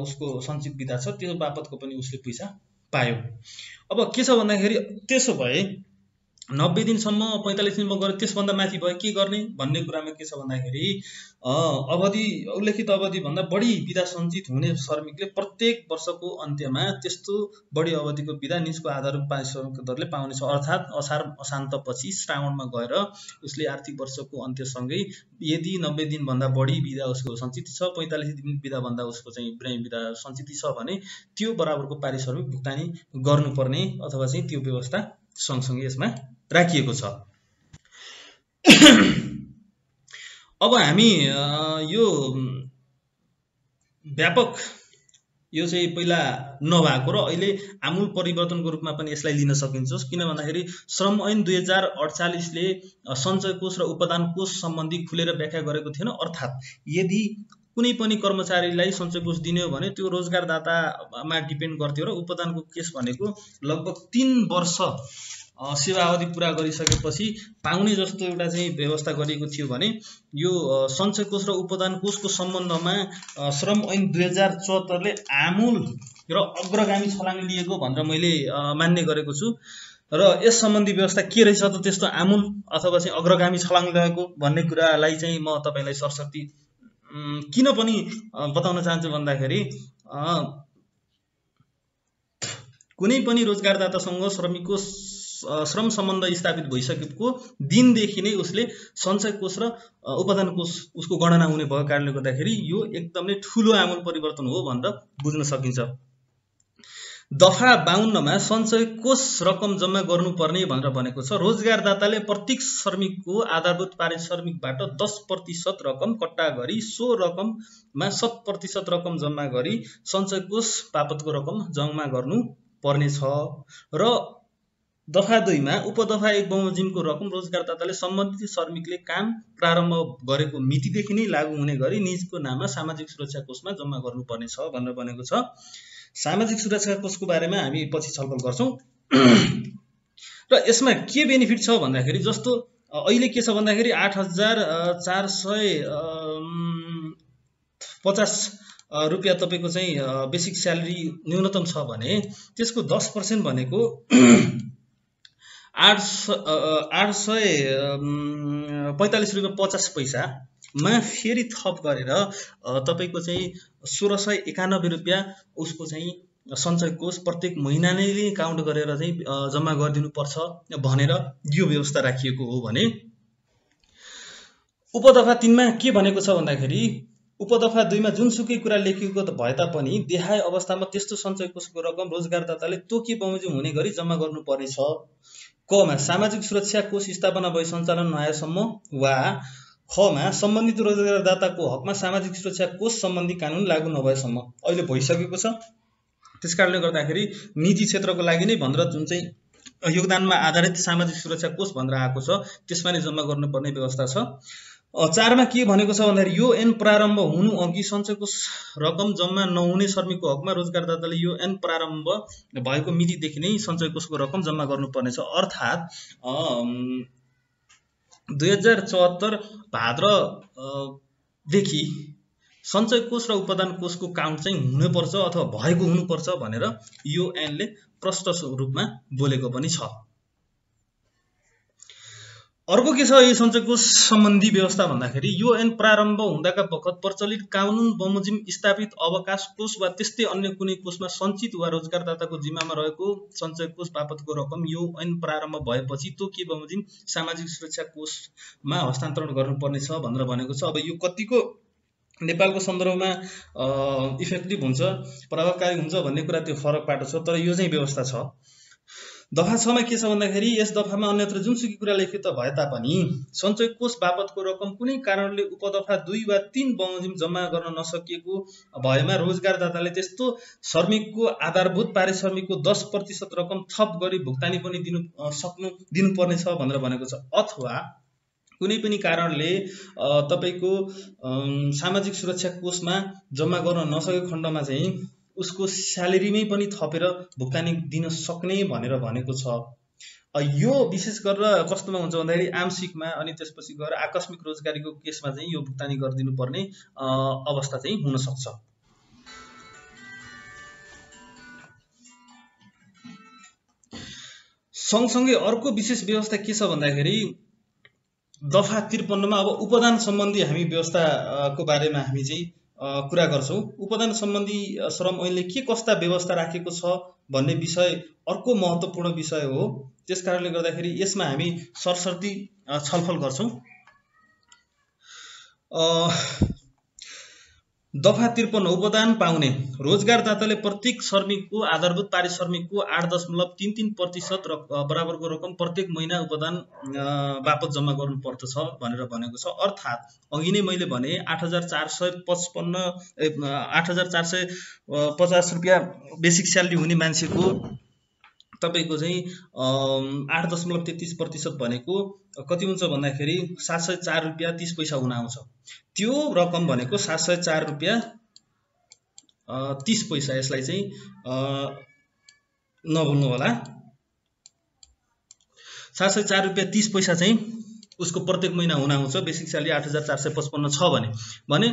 उसको सञ्चित बिदा छ त्यो बापतको पनि उसले पैसा पायो। अब के छ भन्दाखेरि त्यसो भए 90 दिनसम्म 45 दिनमा गरे त्यसभन्दा माथि भयो के गर्ने भन्ने कुरामा के छ भन्दाखेरि अवधि उल्लेखित अवधि भन्दा बढी बिदा सञ्चित हुने श्रमिकले प्रत्येक वर्षको अन्त्यमा त्यस्तो बढी अवधिको बिदा निजको आधारभूत पारिश्रमिकको दरले पाउनेछ। अर्थात् असार असान्तपछि श्रावणमा गएर उसले आर्थिक वर्षको अन्त्यसँगै यदि 90 दिनभन्दा बढी बिदा उसको सञ्चित छ 45 दिन बिदाभन्दा उसको चाहिँ बिरामी बिदा सञ्चित छ भने त्यो बराबरको पारिश्रमिक भुक्तानी गर्नुपर्ने अथवा चाहिँ त्यो व्यवस्था सँगसँगै यसमा राखिएको छ। अब हामी यो व्यापक यो चाहिँ पहिला नभएको र अहिले आमूल परिवर्तनको रूपमा पनि यसलाई लिन सकिन्छ। किन भन्दाखेरि श्रम ऐन 2048 ले सञ्चय कोष र उपदान कोष सम्बन्धी खुलेर व्याख्या गरेको थिएन। अर्थात् यदि कुनै पनि कर्मचारीलाई सञ्चय कोष दिने हो भने त्यो रोजगारदातामा डिपेन्ड गर्थ्यो र उपदानको केस भनेको लगभग 3 वर्ष सेवा अवधि पूरा गरिसकेपछि पाउने जस्तो एउटा चाहिँ व्यवस्था गरिएको थियो भने यो सञ्चय कोष र उपदान कोषको सम्बन्धमा श्रम ऐन 2074 ले आमूल र अग्रगामी छलाङ लिएको भनेर मैले मान्ने गरेको छु र यस सम्बन्धी व्यवस्था के रहेछ त त्यस्तो आमूल अथवा चाहिँ अग्रगामी छलाङ लिएको भन्ने कुरालाई चाहिँ म तपाईलाई सरसर्ती किन पनि बताउन चाहन्छु भन्दाखेरि कुनै पनि रोजगारदातासँग श्रमिकको श्रम सम्बन्ध स्थापित भइसकेको दिनदेखि नै उसले सञ्चय कोष र उपदान कोष उसको गणना हुने भएको कारणले गर्दाखेरि यो एकदमै ठूलो आमूल परिवर्तन हो भनेर बुझ्न सकिन्छ। दफा 52 मा सञ्चय कोष रकम जम्मा गर्नुपर्ने भनेर भनेको छ। रोजगारदाताले प्रत्येक श्रमिकको आधारभूत पारिश्रमिकबाट 10% रकम कट्टा गरी सो रकममा 7% रकम जम्मा गरी सञ्चय कोष बापतको रकम जम्मा गर्नु पर्ने छ र दफा 2 मा उपदफा 1 बमोजिमको रकम रोजगारदाताले सम्बन्धित श्रमिकले काम प्रारम्भ गरेको मितिदेखि नै लागू हुने गरी निजको नाममा सामाजिक सुरक्षा कोषमा जम्मा गर्नुपर्ने छ भनेर भनेको छ। सामाजिक सुरक्षा कोषको बारेमा हामी पछि छलफल गर्छौं र यसमा के बेनिफिट छ भन्दाखेरि जस्तो अहिले के छ भन्दाखेरि 8450 रुपैयाँ तपाईको चाहिँ बेसिक स्यालेरी न्यूनतम छ भने त्यसको 10% भनेको 845 रुपैयाँ 50 पैसा मा फेरि थप गरेर तपाईको चाहिँ 1691 रुपैयाँ उसको चाहिँ सञ्चय कोष प्रत्येक महिना नै काउन्ट गरेर चाहिँ जम्मा गरिदिनु पर्छ भनेर यो व्यवस्था राखिएको हो भने उपदफा 3 मा के भनेको छ भन्दाखेरि उपदफा 2 मा जुनसुकै कुरा लेखिएको भए तापनि देहाय अवस्थामा त्यस्तो सञ्चय कोषको रकम रोजगारदाताले तोकी बमोजिम हुने गरी जम्मा गर्नुपर्ने छ। कमा सामाजिक सुरक्षा कोष स्थापना भई सञ्चालन नआएसम्म वा खमा सम्बन्धित रोजगारदाताको हकमा सामाजिक सुरक्षा कोष सम्बन्धी कानुन लागू नभएसम्म। अहिले भइसकेको छ त्यसकारणले गर्दाखेरि निजी क्षेत्रको लागि नै भनेर जुन चाहिँ योगदानमा आधारित सामाजिक सुरक्षा कोष भनेर आएको छ त्यसमा नै जम्मा गर्नुपर्ने व्यवस्था छ। 4 मा के भनेको छ भन्दाखेरि यो ऐन प्रारम्भ हुनु अघि सञ्चय कोष रकम जम्मा नहुने श्रमिकको हकमा रोजगारदाताले यो ऐन प्रारम्भ भएको मितिदेखि नै सञ्चय कोषको रकम जम्मा गर्नुपर्ने छ। अर्थात् 2074 भाद्र देखि सञ्चय कोष र उपदान कोषको काउन्ट चाहिँ हुनुपर्छ अथवा भएको हुनुपर्छ भनेर यो ऐनले प्रष्ट रूपमा बोलेको पनि छ। अर्को के छ यो सञ्चय कोष सम्बन्धी व्यवस्था भन्दाखेरि यो ऐन प्रारम्भ हुँदाका बखत प्रचलित कानुन बमोजिम स्थापित अवकाश कोष वा त्यस्तै अन्य कुनै कोषमा सञ्चित वा रोजगारदाताको जिम्मामा रहेको सञ्चय कोष बापतको रकम यो ऐन प्रारम्भ भएपछि तोकी बमोजिम सामाजिक सुरक्षा कोषमा हस्तान्तरण गर्नुपर्ने छ भनेर भनेको छ। अब यो कतिको नेपालको सन्दर्भमा इफेक्टिभ हुन्छ प्रभावकारी हुन्छ भन्ने कुरा त्यो फरक पाटो छ तर यो चाहिँ व्यवस्था छ। दफा 6 मा के छ भन्दाखेरि यस दफामा अन्यत्र जुनसुकै कुरा लेखित भए तापनि सञ्चय कोष बापतको रकम कुनै कारणले उपदफा 2 वा 3 बमोजिम जम्मा गर्न नसकिएको भएमा रोजगारदाताले त्यस्तो श्रमिकको आधारभूत पारिश्रमिकको 10% रकम थप गरी भुक्तानी पनि दिनुपर्नेछ भनेर भनेको छ। अथवा कुनै पनि कारणले तपाईको सामाजिक सुरक्षा कोषमा जम्मा गर्न नसकेको खण्डमा चाहिँ उसको स्यालेरीमै पनि थपेर भुक्तानी दिन सक्ने भनेर भनेको छ। यो विशेष गरेर कस्तोमा हुन्छ भन्दाखेरि आंशिकमा अनि त्यसपछि गएर आकस्मिक रोजगारीको केसमा चाहिँ यो भुक्तानी गरिदिनु पर्ने अवस्था चाहिँ हुन सक्छ। सँगसँगै अर्को विशेष व्यवस्था के छ भन्दाखेरि दफा 53 मा अब उपदान सम्बन्धी हामी व्यवस्थाको बारेमा हामी चाहिँ कुरा गर्छौं। उपदान सम्बन्धी श्रम ऐनले के कस्ता व्यवस्था राखेको छ भन्ने विषय अर्को महत्त्वपूर्ण विषय हो। त्यसकारणले गर्दाखेरि यसमा हामी सरसर्ती छलफल गर्छौं। दफा 53 उपदान पाउने रोजगारदाताले प्रत्येक श्रमिकको आधारभूत पारिश्रमिकको 8.33% बराबरको रकम प्रत्येक महिना उपदान बापत जम्मा गर्नु पर्दछ भनेर भनेको छ। अर्थात् अघि नै मैले भने 8,450 रुपैयाँ बेसिक स्यालेरी हुने मान्छेको तपाईको चाहिँ 8.33% भनेको कति हुन्छ भन्दाखेरि 704 रुपैयाँ 30 पैसा हुन आउँछ। त्यो रकम भनेको 704 रुपैयाँ 30 पैसा। यसलाई चाहिँ नभुल्नु होला। 704 रुपैयाँ 30 पैसा चाहिँ उसको प्रत्येक महिना हुन आउँछ। बेसिक स्यालेरी 8,455 छ भने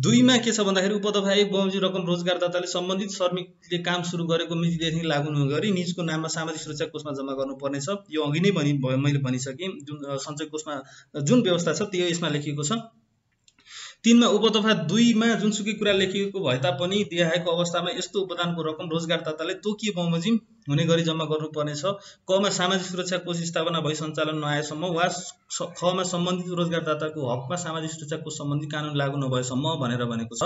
2 मा के छ भन्दाखेरि उपदफा 1 बमोजिम रकम रोजगारदाताले सम्बन्धित श्रमिकले काम सुरु गरेको मितिदेखि लागू नगरी निजको नाममा सामाजिक सुरक्षा कोषमा जम्मा गर्नुपर्नेछ। यो अघि नै मैले भनिसकेँ। जुन सञ्चय कोषमा जुन व्यवस्था छ त्यो यसमा लेखिएको छ। 3 मा उपदफा 2 मा जुनसुकै कुरा लेखिएको भए तापनि देखाएको अवस्थामा यस्तो उपदानको रकम रोजगारदाताले तोकिए बमोजिम हुने गरी जम्मा गर्नुपर्नेछ। क मा सामाजिक सुरक्षा कोष स्थापना भई सञ्चालन नआएसम्म वा ख मा सम्बन्धित रोजगारदाताको हकमा सामाजिक सुरक्षा कोष सम्बन्धी कानुन लागू नभएसम्म भनेर भनेको छ।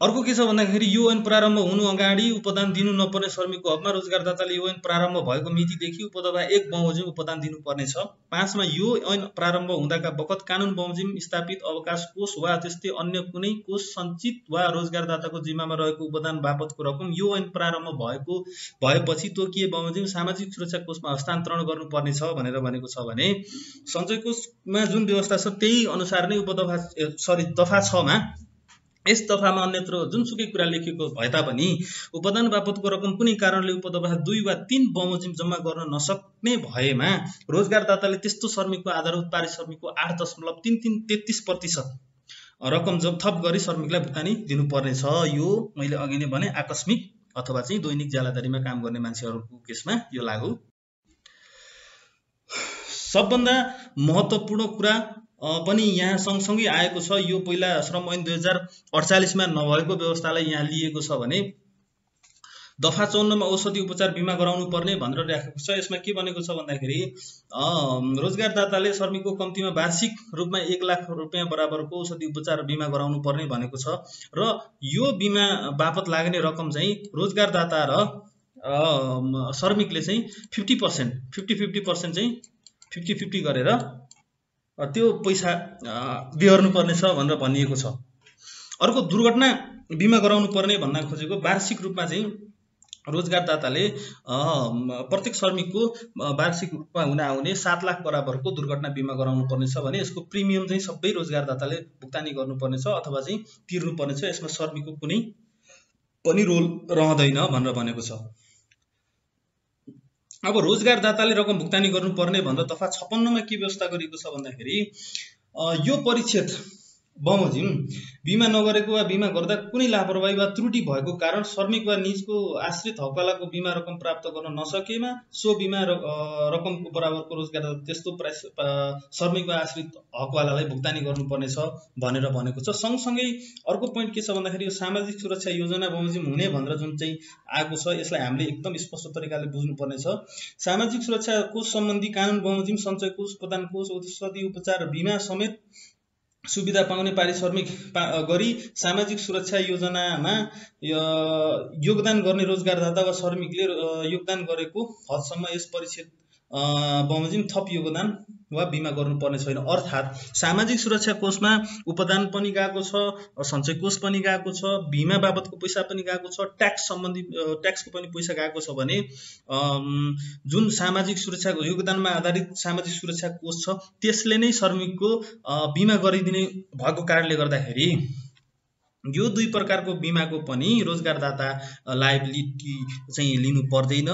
अर्को के छ भन्दाखेरि यो ऐन प्रारम्भ हुनु अगाडि उपदान दिनु नपर्ने श्रमिकको हकमा रोजगारदाताले यो ऐन प्रारम्भ भएको मितिदेखि उपदफा 1 बमोजिम उपदान दिनुपर्नेछ। 5 मा यो ऐन प्रारम्भ हुँदाका बखत कानुन बमोजिम स्थापित अवकाश कोष वा त्यस्तै अन्य कुनै कोष सञ्चित वा रोजगारदाताको जिम्मामा रहेको उपदान बापतको रकम यो ऐन प्रारम्भ भएपछि तोकिए बमोजिम सामाजिक सुरक्षा कोषमा हस्तान्तरण गर्नुपर्नेछ भनेर भनेको छ। भने सञ्चय कोषमा जुन व्यवस्था छ त्यही अनुसार नै दफा 6 मा यस दफामा अन्यत्र जुनसुकै कुरा लेखिएको भए तापनि उपदान बापतको रकम कुनै कारणले उपदफा 2 वा 3 बमोजिम जम्मा गर्न नसक्ने भएमा रोजगारदाताले त्यस्तो श्रमिकको आधारभूत पारिश्रमिकको 8.33% रकम थप गरी श्रमिकलाई भुक्तानी दिनुपर्नेछ। यो मैले अघि नै भने आकस्मिक अथवा चाहिँ दैनिक ज्यालादारीमा काम गर्ने मान्छेहरूको केसमा यो लागू। सबभन्दा महत्त्वपूर्ण कुरा पनि यहाँ सँगसँगै आएको छ। यो पहिला श्रम ऐन 2048 मा नभएको व्यवस्थालाई यहाँ लिएको छ भने दफा 54 मा औषधि उपचार बिमा गराउनु पर्ने भनेर राखेको छ। यसमा के भनेको छ भन्दाखेरि रोजगारदाताले श्रमिकको कम्तीमा वार्षिक रूपमा 1 लाख रुपैयाँ बराबरको औषधि उपचार बिमा गराउनु पर्ने भनेको छ। र यो बिमा बापत लाग्ने रकम चाहिँ रोजगारदाता र श्रमिकले चाहिँ 50% चाहिँ 50-50 गरेर त्यो पैसा बिहोर्नु पर्नेछ भनेर भनिएको छ। अर्को दुर्घटना बिमा गराउनु पर्ने भन्न खोजेको वार्षिक रूपमा चाहिँ रोजगारदाताले प्रत्येक श्रमिकको वार्षिक रूपमा हुन आउने 7 लाख बराबरको दुर्घटना बिमा गराउनु पर्नेछ भने यसको प्रिमियम चाहिँ सबै रोजगारदाताले भुक्तानी गर्नुपर्नेछ अथवा चाहिँ तिर्नु पर्नेछ। यसमा श्रमिकको कुनै पनि रोल रहँदैन भनेर भनेको छ। अब रोजगारदाताले रकम भुक्तानी गर्नुपर्ने भनेर दफा 56 मा के व्यवस्था गरिएको छ भन्दाखेरि यो परिच्छेद बमोजिम बिमा नगरेको वा बिमा गर्दा कुनै लापरवाही वा त्रुटि भएको कारण श्रमिक वा निजको आश्रित हकवालाको बिमा रकम प्राप्त गर्न नसकेमा सो बिमा रकमको बराबरको रोजगारदाता त्यस्तो श्रमिक वा आश्रित हकवालालाई भुक्तानी गर्नुपर्नेछ भनेर भनेको छ। सँगसँगै अर्को पोइन्ट के छ भन्दाखेरि यो सामाजिक सुरक्षा योजना बमोजिम हुने भनेर जुन चाहिँ आएको छ यसलाई हामीले एकदम स्पष्ट तरिकाले बुझ्नुपर्नेछ। सामाजिक सुरक्षा कोष सम्बन्धी कानुन बमोजिम सञ्चय कोष, प्रदान कोष, औषधि उपचार बिमा समेत सुविधा पाउने पारिश्रमिक गरी सामाजिक सुरक्षा योजनामा योगदान गर्ने रोजगारदाता वा श्रमिकले योगदान गरेको हदसम्म यस परिच्छेद बमोजिम थप योगदान वा बिमा गर्नुपर्ने छैन। अर्थात् सामाजिक सुरक्षा कोषमा उपदान पनि गएको छ, सञ्चय कोष पनि गएको छ, बिमा बाबतको पैसा पनि गएको छ, ट्याक्स सम्बन्धी ट्याक्सको पनि पैसा गएको छ भने जुन सामाजिक सुरक्षा योगदानमा आधारित सामाजिक सुरक्षा कोष छ त्यसले नै श्रमिकको बिमा गरिदिने भएको कारणले गर्दाखेरि यो दुई प्रकारको बिमाको पनि रोजगारदाता लायबिलिटी चाहिँ लिनु पर्दैन।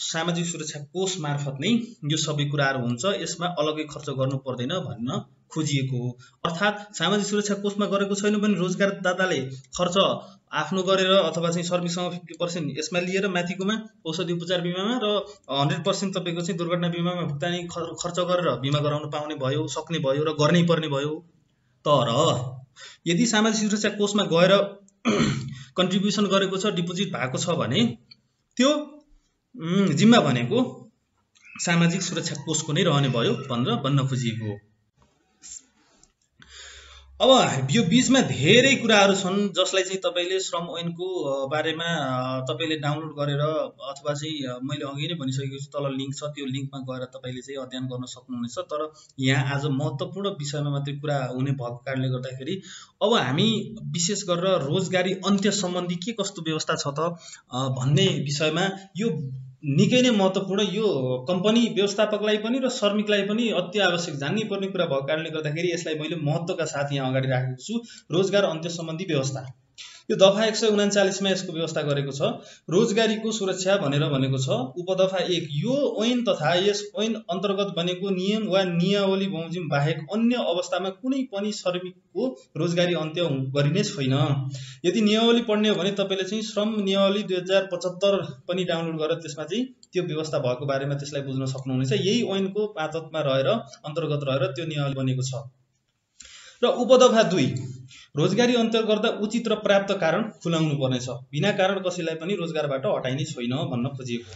सामाजिक सुरक्षा कोष मार्फत नै यो सबै कुराहरू हुन्छ, यसमा अलग्गै खर्च गर्नु पर्दैन भन्न खोजिएको हो। अर्थात् सामाजिक सुरक्षा कोषमा गरेको छैन भने रोजगारदाताले खर्च आफ्नो गरेर अथवा चाहिँ श्रमिकसँग 50% यसमा लिएर माथिकोमा औषधि उपचार बिमामा र 100% तपाईको चाहिँ दुर्घटना बिमामा भुक्तानी खर्च गरेर बिमा गराउन पाउने भयो, सक्ने भयो र गर्नै पर्ने भयो। तर यदि सामाजिक सुरक्षा कोषमा गएर कन्ट्रिब्युसन गरेको छ, डिपोजिट भएको छ भने त्यो जिम्मा भनेको सामाजिक सुरक्षा कोषको नै रहने भयो भनेर भन्न खोजिएको हो। अब यो बीचमा धेरै कुराहरू छन् जसलाई चाहिँ तपाईले श्रम ऐनको बारेमा तपाईले डाउनलोड गरेर अथवा चाहिँ मैले अघि नै भनिसकेको छु तल लिंक छ, त्यो लिंकमा गएर तपाईले चाहिँ अध्ययन गर्न सक्नुहुनेछ। तर यहाँ आज महत्त्वपूर्ण विषयमा मात्रै कुरा हुने भएको कारणले गर्दाखेरि अब हामी विशेष गरेर रोजगारी अन्त्य सम्बन्धी के कस्तो व्यवस्था छ त भन्ने विषयमा यो निकै नै महत्त्वपूर्ण, यो कम्पनी व्यवस्थापकलाई पनि र श्रमिकलाई पनि अति आवश्यक जान्नै पर्ने कुरा भएको कारणले गर्दाखेरि यसलाई मैले महत्त्वका साथ यहाँ अगाडि राखेको छु। रोजगार अन्त्य सम्बन्धी व्यवस्था यो दफा 139 मा यसको व्यवस्था गरेको छ। रोजगारीको सुरक्षा भनेर भनेको छ उपदफा 1 यो ऐन तथा यस ऐन अन्तर्गत बनेको नियम वा नियमावली बमोजिम बाहेक अन्य अवस्थामा कुनै पनि श्रमिकको रोजगारी अन्त्य गरिने छैन। यदि नियमावली पढ्ने हो भने तपाईले चाहिँ श्रम नियमावली 2075 पनि डाउनलोड गरेर त्यसमा चाहिँ त्यो व्यवस्था भएको बारेमा त्यसलाई बुझ्न सक्नुहुनेछ। यही ऐनको पातमा रहेर अन्तर्गत रहेर त्यो नियमावली बनेको छ। र उपदफा 2 रोजगारी अन्त्य गर्दा उचित र पर्याप्त कारण खुलाउनु पर्नेछ, बिना कारण कसैलाई पनि रोजगारबाट हटाइने छैन भन्न खोजिएको।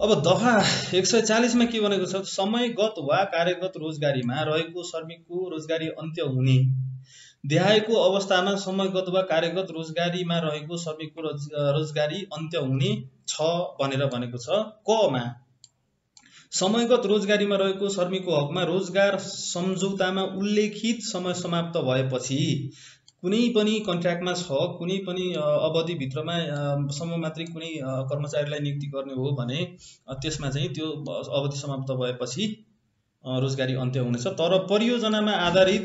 अब दफा 140 मा के भनेको छ, समयगत वा कार्यगत रोजगारीमा रहेको श्रमिकको रोजगारी अन्त्य हुने देहायको अवस्थामा समयगत वा कार्यगत रोजगारीमा रहेको श्रमिकको रोजगारी अन्त्य हुने छ भनेर भनेको छ। कमा समयगत रोजगारीमा रहेको श्रमिकको हकमा रोजगार सम्झौतामा उल्लेखित समय समाप्त भएपछि कुनै पनि कन्ट्र्याक्टमा छ कुनै पनि अवधि भित्रमा सम्म मात्रै कुनै कर्मचारीलाई नियुक्ति गर्ने हो भने त्यसमा चाहिँ त्यो अवधि समाप्त भएपछि रोजगारी अन्त्य हुनेछ। तर परियोजनामा आधारित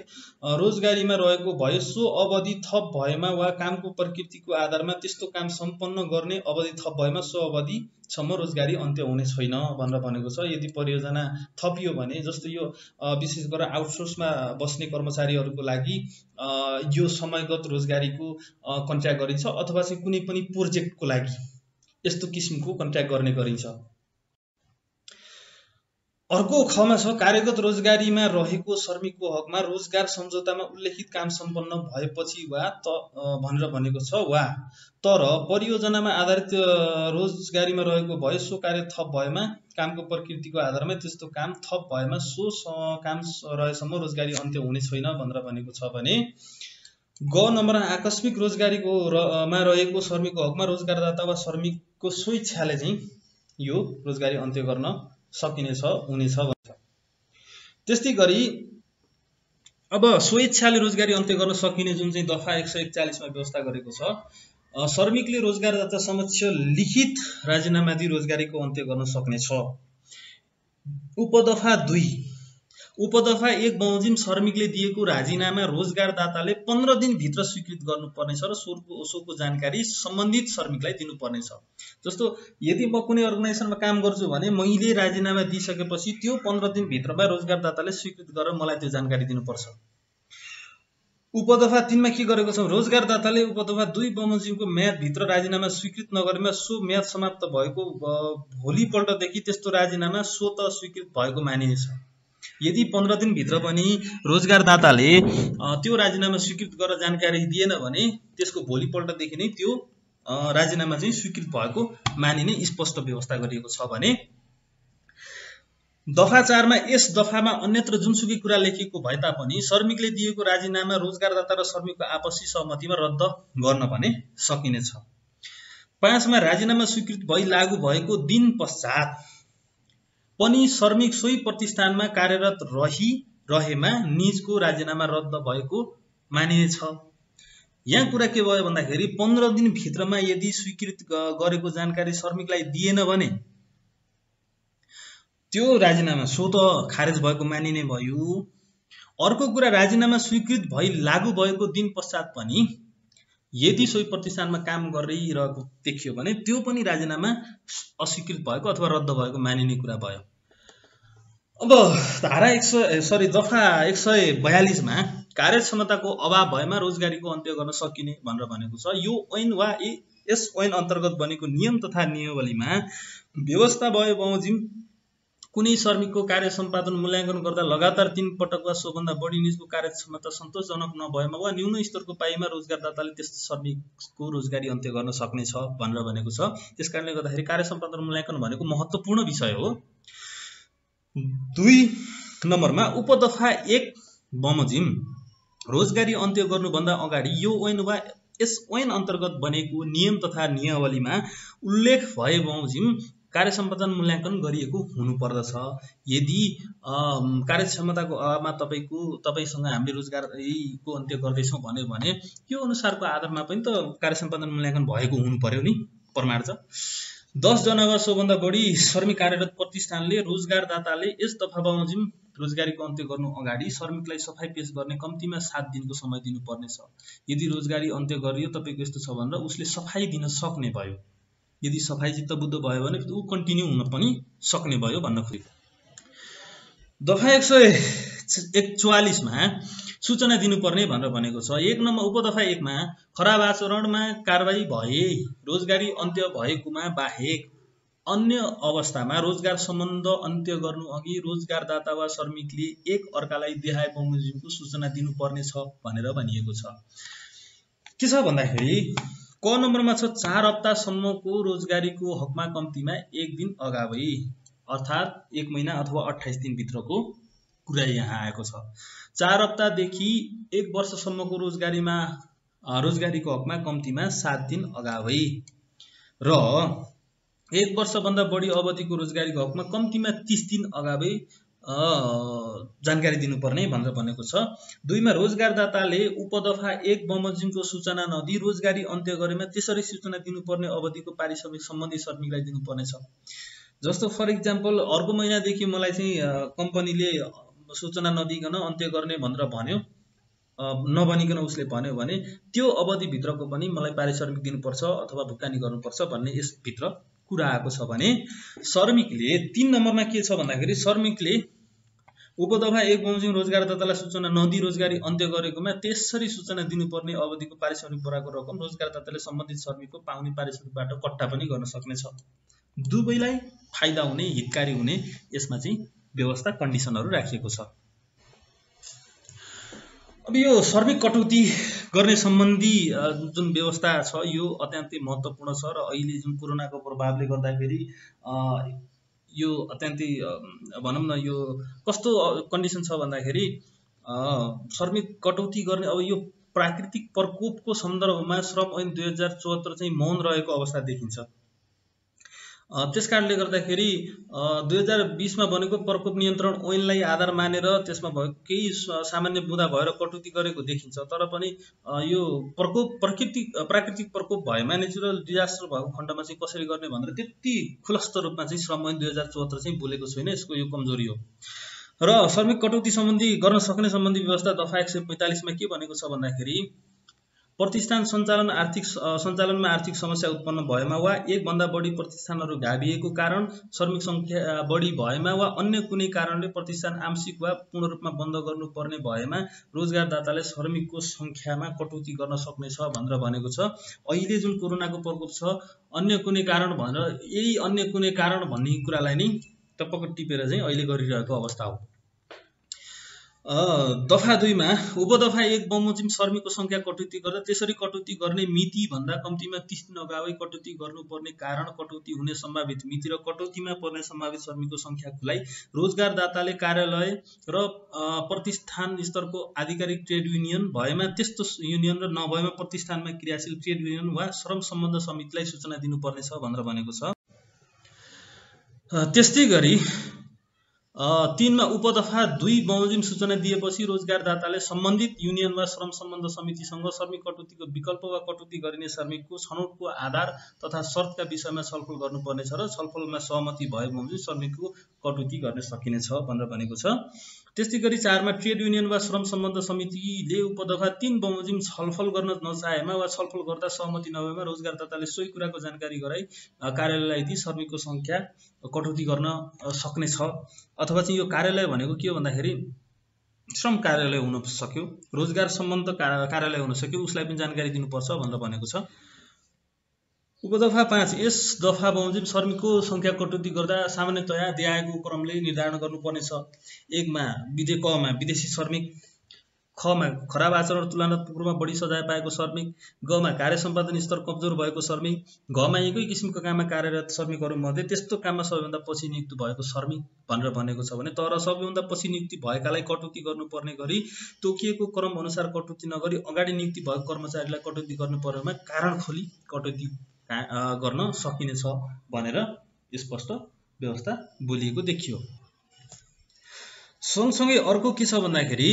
रोजगारीमा रहेको भए सो अवधि थप भएमा वा कामको प्रकृतिको आधारमा त्यस्तो काम सम्पन्न गर्ने अवधि थप भएमा सो अवधिसम्म रोजगारी अन्त्य हुने छैन भनेर भनेको छ। यदि परियोजना थपियो भने जस्तो यो विशेष गरेर आउटसोर्समा बस्ने कर्मचारीहरूको लागि यो समयगत रोजगारीको कन्ट्र्याक्ट गरिन्छ अथवा चाहिँ कुनै पनि प्रोजेक्टको लागि यस्तो किसिमको कन्ट्र्याक्ट गर्ने गरिन्छ। अर्को खमा छ कार्यगत रोजगारीमा रहेको श्रमिकको हकमा रोजगार सम्झौतामा उल्लेखित काम सम्पन्न भएपछि वा भनेर भनेको छ वा तर परियोजनामा आधारित रोजगारीमा रहेको भए सो कार्य थप भएमा कामको प्रकृतिको आधारमा त्यस्तो काम थप भएमा सो काम रहेसम्म रोजगारी अन्त्य हुने छैन भनेर भनेको छ भने ग नम्बर आकस्मिक रोजगारीको मा रहेको श्रमिकको हकमा रोजगारदाता वा श्रमिकको स्वेच्छाले चाहिँ यो रोजगारी अन्त्य गर्न सकिनेछ हुनेछ भन्छ। त्यस्तै गरी अब स्वेच्छाले रोजगारी अन्त्य गर्न सकिने जुन चाहिँ दफा 141 मा व्यवस्था गरेको छ, श्रमिकले रोजगारदाता समक्ष लिखित राजीनामा दिई रोजगारीको अन्त्य गर्न सक्नेछ। उपदफा 2 उपदफा 1 बमोजिम श्रमिकले दिएको राजीनामा रोजगारदाताले 15 दिन भित्र स्वीकृत गर्नुपर्नेछ र सोको जानकारी सम्बन्धित श्रमिकलाई दिनुपर्नेछ। जस्तो यदि म कुनै अर्गनाइजेसनमा काम गर्छु भने मैले राजीनामा दिइसकेपछि त्यो 15 दिन भित्रमा रोजगारदाताले स्वीकृत गरेर मलाई त्यो जानकारी दिनुपर्छ। उपदफा 3 मा के गरेको छ, रोजगारदाताले उपदफा 2 बमोजिमको म्याद भित्र राजीनामा स्वीकृत नगरेमा सो म्याद समाप्त भएको भोलिपल्टदेखि त्यस्तो राजीनामा स्वत स्वीकृत भएको मानिनेछ। यदि 15 दिन भित्र पनि रोजगारदाताले त्यो राजीनामा स्वीकृत गरेर जानकारी दिएन भने त्यसको भोलिपल्टदेखि नै त्यो राजीनामा चाहिँ स्वीकृत भएको मानिने स्पष्ट व्यवस्था गरिएको छ भने दफा 4 मा यस दफामा अन्यत्र जुनसुकै कुरा लेखिएको भए तापनि श्रमिकले दिएको राजीनामा रोजगारदाता र श्रमिकको आपसी सहमतिमा रद्द गर्न भने सकिनेछ। 5 मा राजीनामा स्वीकृत भई लागू भएको दिन पश्चात पनि श्रमिक सोही प्रतिष्ठानमा कार्यरत रहेमा निजको राजीनामा रद्द भएको मानिनेछ। यहाँ कुरा के भयो भन्दाखेरि 15 दिन भित्रमा यदि स्वीकृत गरेको जानकारी श्रमिकलाई दिएन भने त्यो राजीनामा स्वत खारेज भएको मानिने भयो। अर्को कुरा, राजीनामा स्वीकृत भई लागू भएको दिन पश्चात पनि यदि सोही प्रतिष्ठानमा काम गरिरहेको देखियो भने त्यो पनि राजीनामा अस्वीकृत भएको अथवा रद्द भएको मानिने कुरा भयो। अब दफा 142 मा कार्यक्षमताको अभाव भएमा रोजगारीको अन्त्य गर्न सकिने भनेर भनेको छ। यो ऐन वा यस ऐन अन्तर्गत बनेको नियम तथा नियमावलीमा व्यवस्था भए बमोजिम कुनै श्रमिकको कार्य सम्पादन मूल्याङ्कन गर्दा लगातार 3 पटक वा सोभन्दा बढी निजको कार्यक्षमता सन्तोषजनक नभएमा वा न्यून स्तरको पाइमा रोजगारदाताले त्यस श्रमिकको रोजगारी अन्त्य गर्न सक्नेछ भनेर भनेको छ। त्यसकारणले गर्दाखेरि कार्य सम्पादन मूल्याङ्कन भनेको महत्त्वपूर्ण विषय हो। 2 नम्बरमा उपदफा 1 बमोजिम रोजगारी अन्त्य गर्नुभन्दा अगाडि यो ऐन वा यस ऐन अन्तर्गत बनेको नियम तथा नियमावलीमा उल्लेख भए बमोजिम कार्य सम्पादन मूल्याङ्कन गरिएको हुनुपर्दछ। यदि कार्यक्षमताको अभावमा तपाईसँग हामीले रोजगारीको अन्त्य गर्दैछौँ भन्यो भने यो अनुसारको आधारमा पनि त कार्य सम्पादन मूल्याङ्कन भएको हुनु पर्यो नि, प्रमाण छ। 10 जना वा सोभन्दा बढी श्रमिक कार्यरत प्रतिष्ठानले रोजगारदाताले यस दफा बमोजिम रोजगारीको अन्त्य गर्नु अगाडि श्रमिकलाई सफाई पेश गर्ने कम्तीमा 7 दिनको समय दिनुपर्नेछ। यदि रोजगारी अन्त्य गरियो तपाईको यस्तो छ भनेर उसले सफाई दिन सक्ने भयो। यदि सफाई चित्त बुद्ध भयो भने ऊ कन्टिन्यू हुन पनि सक्ने भयो भन्न खोजेको। दफा 144 मा सूचना दिनुपर्ने भनेर भनेको छ। 1 नम्बर उपदफा 1 मा खराब आचरणमा कारबाही भए रोजगारी अन्त्य भएकोमा बाहेक अन्य अवस्थामा रोजगार सम्बन्ध अन्त्य गर्नु अघि रोजगारदाता वा श्रमिकले एक अर्कालाई देहाय बमोजिमको सूचना दिनुपर्नेछ भनेर भनिएको छ। के छ भन्दाखेरि क नम्बरमा छ 4 हप्तासम्मको रोजगारीको हकमा कम्तीमा 1 दिन अगावै अर्थात् 1 महिना अथवा 28 दिन भित्रको कुरा यहाँ आएको छ। 4 हप्तादेखि 1 वर्षसम्मको रोजगारीको हकमा कम्तीमा 7 दिन अगावै र 1 वर्षभन्दा बढी अवधिको रोजगारीको हकमा कम्तीमा 30 दिन अगावै जानकारी दिनुपर्ने भनेर भनेको छ। 2 मा रोजगारदाताले उपदफा 1 बमोजिमको सूचना नदिई रोजगारी अन्त्य गरेमा त्यसरी सूचना दिनुपर्ने अवधिको पारिश्रमिक सम्बन्धित श्रमिकलाई दिनुपर्नेछ। जस्तो फर इक्जाम्पल अर्को महिनादेखि मलाई चाहिँ कम्पनीले सूचना नदिइकन अन्त्य गर्ने भनेर भन्यो, नभनिकन उसले भन्यो भने त्यो अवधि भित्रको पनि मलाई पारिश्रमिक दिनुपर्छ अथवा भुक्तानी गर्नुपर्छ भन्ने यस भित्र कुरा आएको छ भने श्रमिकले 3 नम्बरमा के छ भन्दाखेरि श्रमिकले उपदफा 1 बमोजिम रोजगारदातालाई सूचना नदिई रोजगारी अन्त्य गरेकोमा त्यसरी सूचना दिनुपर्ने अवधिको पारिश्रमिक बराबर रकम रोजगारदाताले सम्बन्धित श्रमिकको पाउने पारिश्रमिकबाट कट्टा पनि गर्न सक्नेछ। दुवैलाई फाइदा हुने, हितकारी हुने यसमा चाहिँ व्यवस्था कन्डिसनहरू राखिएको छ। अब यो श्रमिक कटौती गर्ने सम्बन्धी जुन व्यवस्था छ यो अत्यन्तै महत्त्वपूर्ण छ र अहिले जुन कोरोनाको प्रभावले गर्दाखेरि यो अत्यन्तै भनौँ न यो कस्तो कन्डिसन छ भन्दाखेरि श्रमिक कटौती गर्ने अब यो प्राकृतिक प्रकोपको सन्दर्भमा श्रम ऐन 2074 चाहिँ मौन रहेको अवस्था देखिन्छ। त्यसकारणले गर्दाखेरि 2020 मा बनेको प्रकोप नियन्त्रण ऐनलाई आधार मानेर त्यसमा भएको केही सामान्य बुँदा भएर कटौती गरेको देखिन्छ। तर पनि यो प्राकृतिक प्रकोप भएमा नेचुरल डिजास्टर भएको खण्डमा चाहिँ कसरी गर्ने भनेर त्यति खुलस्त रूपमा चाहिँ श्रम ऐन 2074 चाहिँ बोलेको छैन। यसको यो कमजोरी हो। र श्रमिक कटौती सम्बन्धी गर्न सक्ने सम्बन्धी व्यवस्था दफा 145 मा के भनेको छ भन्दाखेरि प्रतिष्ठान सञ्चालनमा आर्थिक समस्या उत्पन्न भएमा वा एक भन्दा बढी प्रतिष्ठानहरू गाभिएको कारण श्रमिक संख्या बढी भएमा वा अन्य कुनै कारणले प्रतिष्ठान आंशिक वा पूर्ण रूपमा बन्द गर्नुपर्ने भएमा रोजगारदाताले श्रमिकको संख्यामा कटौती गर्न सक्नेछ भनेर भनेको छ। अहिले जुन कोरोनाको प्रकोप छ अन्य कुनै कारण भनेर यही अन्य कुनै कारण भन्ने कुरालाई नै टपक्क टिपेर चाहिँ अहिले गरिरहेको अवस्था हो। दफा 2 मा उपदफा 1 बमोजिम श्रमिकको संख्या कटौती गर्दा त्यसरी कटौती गर्ने मिति भन्दा कम्तीमा 30 दिन अगावै कटौती गर्नुपर्ने कारण कटौती हुने सम्भावित मिति र कटौतीमा पर्ने सम्भावित श्रमिकको संख्यालाई रोजगारदाताले कार्यालय र प्रतिष्ठान स्तरको आधिकारिक ट्रेड युनियन भएमा त्यस्तो युनियन र नभएमा प्रतिष्ठानमा क्रियाशील ट्रेड युनियन वा श्रम सम्बन्ध समितिलाई सूचना दिनुपर्नेछ भनेर भनेको छ। त्यस्तै गरी 3 मा उपदफा 2 बमोजिम सूचना दिएपछि रोजगारदाताले सम्बन्धित युनियन वा श्रम सम्बन्ध समितिसँग श्रमिक कटौतीको विकल्प वा कटौती गरिने श्रमिकको छनौटको आधार तथा शर्तका विषयमा छलफल गर्नुपर्नेछ र छलफलमा सहमति भए बमोजिम श्रमिकको कटौती गर्न सकिनेछ भनेर भनेको छ। त्यस्तै गरी 4 मा ट्रेड युनियन वा श्रम सम्बन्ध समितिले उपदफा 3 बमोजिम छलफल गर्न नचाहेमा वा छलफल गर्दा सहमति नभएमा रोजगारदाताले सोही कुराको जानकारी गराई कार्यालयलाई दिई श्रमिकको संख्या कटौती गर्न सक्नेछ। अथवा चाहिँ यो कार्यालय भनेको के हो भन्दाखेरि श्रम कार्यालय हुन सक्यो, रोजगार सम्बन्ध कार्यालय हुन सक्यो, उसलाई पनि जानकारी दिनुपर्छ भनेर भनेको छ। उपदफा 5 यस दफा बमोजिम श्रमिकको संख्या कटौती गर्दा सामान्यतया दिएको क्रमले निर्धारण गर्नुपर्नेछ। 1 मा क मा विदेशी श्रमिक, ख मा खराब आचरण तुलनात्मक रूपमा बढी सजाय पाएको श्रमिक, ग मा कार्य सम्पादन स्तर कमजोर भएको श्रमिक, घ मा एकै किसिमको काममा कार्यरत श्रमिकहरू मध्ये त्यस्तो काममा सबैभन्दा पछि नियुक्ति भएको श्रमिक भनेर भनेको छ भने तर सबैभन्दा पछि नियुक्ति भएकालाई कटौती गर्नुपर्ने गरी तोकिएको क्रम अनुसार कटौती नगरी अगाडि नियुक्ति भएको कर्मचारीलाई कटौती गर्नुपर्नेमा कारण खोली कटौती गर्न सकिनेछ भनेर स्पष्ट व्यवस्था बोलिएको देखियो। सँगसँगै अर्को के छ भन्दाखेरि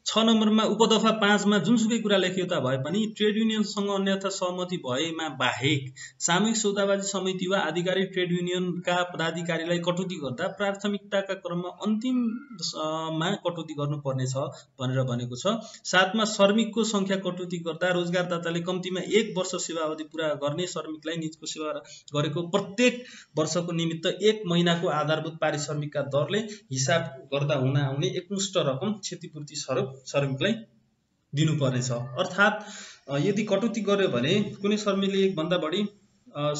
6 नम्बरमा उपदफा 5 मा जुनसुकै कुरा लेखिएता भए पनि ट्रेड युनियनसँग अन्यथा सहमति भएमा बाहेक सामूहिक सौदाबाजी समिति वा आधिकारिक ट्रेड युनियनका पदाधिकारीलाई कटौती गर्दा प्राथमिकताका क्रममा अन्तिममा कटौती गर्नुपर्नेछ भनेर भनेको छ। 7 मा श्रमिकको संख्या कटौती गर्दा रोजगारदाताले कम्तीमा 1 वर्ष सेवा अवधि पूरा गर्ने श्रमिकलाई निजको सेवा गरेको प्रत्येक वर्षको निमित्त 1 महिनाको आधारभूत पारिश्रमिकका दरले हिसाब गर्दा हुन आउने एकमुष्ट रकम क्षतिपूर्ति स्वरूप श्रमिकलाई दिनुपर्नेछ। अर्थात् यदि कटौती गर्यो भने कुनै श्रमिकले 1 भन्दा बढी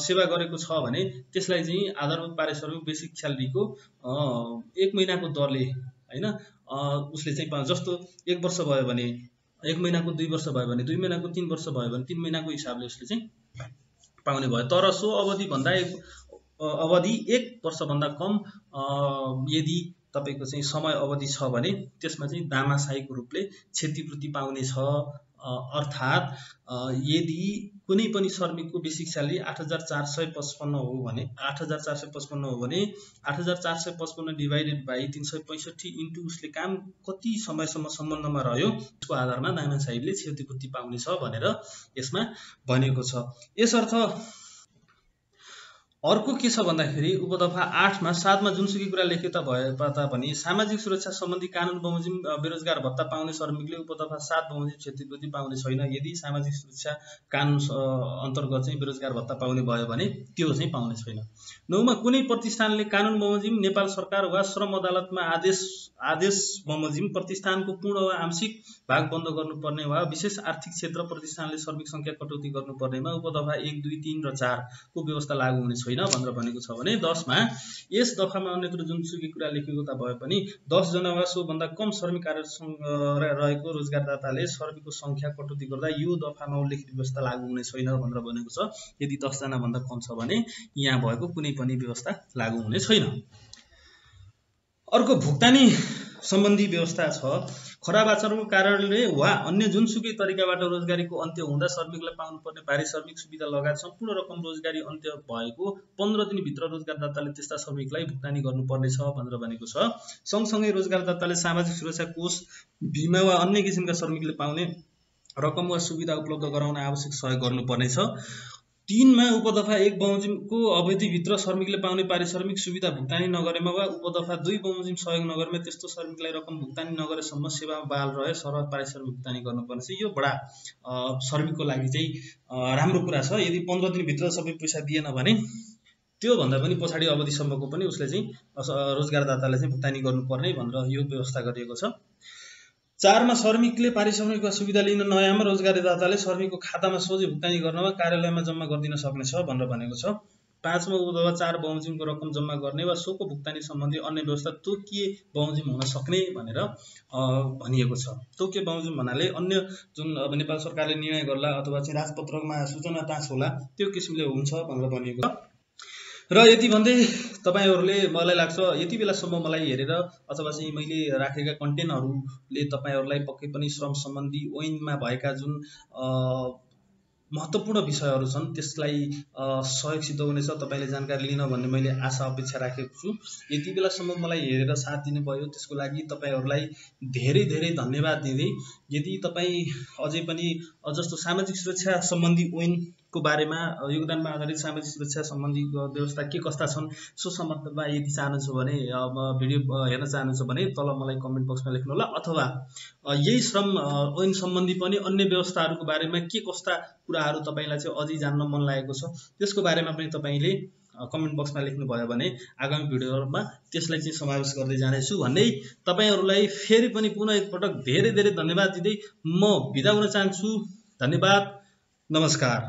सेवा गरेको छ भने त्यसलाई चाहिँ आधारभूत पारिश्रमिक बेसिक स्यालेरीको 1 महिनाको दरले हैन उसले चाहिँ जस्तो 1 वर्ष भयो भने 1 महिनाको 2 वर्ष भयो भने 2 महिनाको 3 वर्ष भयो भने 3 महिनाको हिसाबले उसले चाहिँ पाउने भयो। तर सो अवधि भन्दा अवधि 1 वर्ष भन्दा कम यदि तपाईको चाहिँ समय अवधि छ भने त्यसमा चाहिँ दामाशाहीको रूपले क्षतिपूर्ति पाउने छ। अर्थात् यदि कुनै पनि श्रमिकको बेसिक स्यालेरी 8455 हो भने 8455 हो भने 8455 डिवाइडेड बाइ 365 इन्टु उसले काम कति समयसम्म सम्बन्धमा रह्यो त्यसको आधारमा दामाशाहीले क्षतिपूर्ति पाउने छ भनेर यसमा भनेको छ। यसर्थ अर्को के छ भन्दाखेरि उपदफा 8 मा 7 मा जुनसुकै कुरा लेखिएता भए तापनि सामाजिक सुरक्षा सम्बन्धी कानुन बमोजिम बेरोजगार भत्ता पाउने श्रमिकले उपदफा 7 बमोजिम क्षतिपूर्ति पाउने छैन। यदि सामाजिक सुरक्षा कानुन अन्तर्गत चाहिँ बेरोजगार भत्ता पाउने भयो भने त्यो चाहिँ पाउने छैन। 9 मा कुनै प्रतिष्ठानले कानुन बमोजिम नेपाल सरकार वा श्रम अदालतमा आदेश बमोजिम प्रतिष्ठानको पूर्ण वा आंशिक भाग बन्द गर्नुपर्ने वा विशेष आर्थिक क्षेत्र प्रतिष्ठानले श्रमिक संख्या कटौती गर्नुपर्नेमा उपदफा 1, 2, 3 र 4 को व्यवस्था लागू हुने छैन भनेर भनेको छ भने 10 मा यस दफामा अन्यत्र जुनसुकै कुरा लेखेको त भए पनि 10 जना वा सो भन्दा कम श्रमिक कार्यरत रहेको रोजगारदाताले श्रमिकको संख्या कटौती गर्दा यो दफामा उल्लेखित व्यवस्था लागू हुने छैन भनेर भनेको छ। यदि 10 जना भन्दा कम छ भने यहाँ भएको कुनै पनि व्यवस्था लागू हुने छैन। अर्को भुक्तानी सम्बन्धी व्यवस्था छ। खराब आचरणको कारणले वा अन्य जुनसुकै तरिकाबाट रोजगारीको अन्त्य हुँदा श्रमिकलाई पाउनुपर्ने पारिश्रमिक सुविधा लगायत सम्पूर्ण रकम रोजगारी अन्त्य भएको 15 दिनभित्र रोजगारदाताले त्यस्ता श्रमिकलाई भुक्तानी गर्नुपर्नेछ भनेर भनेको छ। सँगसँगै रोजगारदाताले सामाजिक सुरक्षा कोष, बिमा वा अन्य किसिमका श्रमिकले पाउने रकम वा सुविधा उपलब्ध गराउन आवश्यक सहयोग गर्नुपर्नेछ। 3 मा उपदफा 1 बमोजिमको अवधिभित्र श्रमिकले पाउने पारिश्रमिक सुविधा भुक्तानी नगरेमा वा उपदफा 2 बमोजिम सहयोग नगरेमा त्यस्तो श्रमिकलाई रकम भुक्तानी नगरेसम्म सेवामा बहाल रहे सरह पारिश्रमिक भुक्तानी गर्नुपर्ने छ। यो बडा श्रमिकको लागि चाहिँ राम्रो कुरा छ। यदि 15 दिनभित्र सबै पैसा दिएन भने त्यो भन्दा पनि पछाडी अवधिसम्मको पनि उसले चाहिँ रोजगारदाताले चाहिँ भुक्तानी गर्नुपर्ने भनेर यो व्यवस्था गरिएको छ। 4 मा श्रमिकले पारिश्रमिक वा सुविधा लिन नयाँमा रोजगारदाताले श्रमिकको खातामा सोझै भुक्तानी गर्न वा कार्यालयमा जम्मा गरिदिन सक्नेछ भनेर भनेको छ। 5मा अथवा 4 बमोजिमको रकम जम्मा गर्ने वा सोको भुक्तानी सम्बन्धी अन्य व्यवस्था तोकिए बमोजिम हुन सक्ने भनेर भनिएको छ। तोकिए बमोजिम भन्नाले अन्य जुन अब नेपाल सरकारले निर्णय गर्ला अथवा चाहिँ राजपत्रकमा सूचना टाँस होला त्यो किसिमले हुन्छ भनेर भनिएको छ। र यति भन्दै तपाईहरुले मलाई लाग्छ यति बेलासम्म मलाई हेरेर अथवा चाहिँ मैले राखेका कन्टेन्टहरुले तपाईहरुलाई पक्कै पनि श्रम सम्बन्धी ऐनमा भएका जुन महत्त्वपूर्ण विषयहरु छन् त्यसलाई सहयोग सिद्ध हुनेछ, तपाईले जानकारी लिन भन्ने मैले आशा अपेक्षा राखेको छु। यति बेलासम्म मलाई हेरेर साथ दिनुभयो त्यसको लागि तपाईहरुलाई धेरै धेरै धन्यवाद दिँदै यदि तपाई अझै पनि जस्तो सामाजिक सुरक्षा सम्बन्धी ऐनको बारेमा योगदानमा आधारित सामाजिक सुरक्षा सम्बन्धी व्यवस्था के कस्ता छन् सो सम्बन्धमा यदि चाहनुहुन्छ भने भिडियो हेर्न चाहनुहुन्छ भने तल मलाई कमेन्ट बक्समा लेख्नु होला अथवा यही श्रम ऐन सम्बन्धी पनि अन्य व्यवस्थाहरुको बारेमा के कस्ता कुराहरु तपाईलाई चाहिँ अझै जान्न मन लागेको छ त्यसको बारेमा पनि तपाईले कमेन्ट बक्समा लेख्नु भयो भने आगामी भिडियोहरुमा त्यसलाई चाहिँ समावेश गर्दै जानेछु भन्दै तपाईहरुलाई फेरि पनि पुनः एकपटक धेरै धेरै धन्यवाद दिँदै म बिदा हुन चाहन्छु। धन्यवाद, नमस्कार।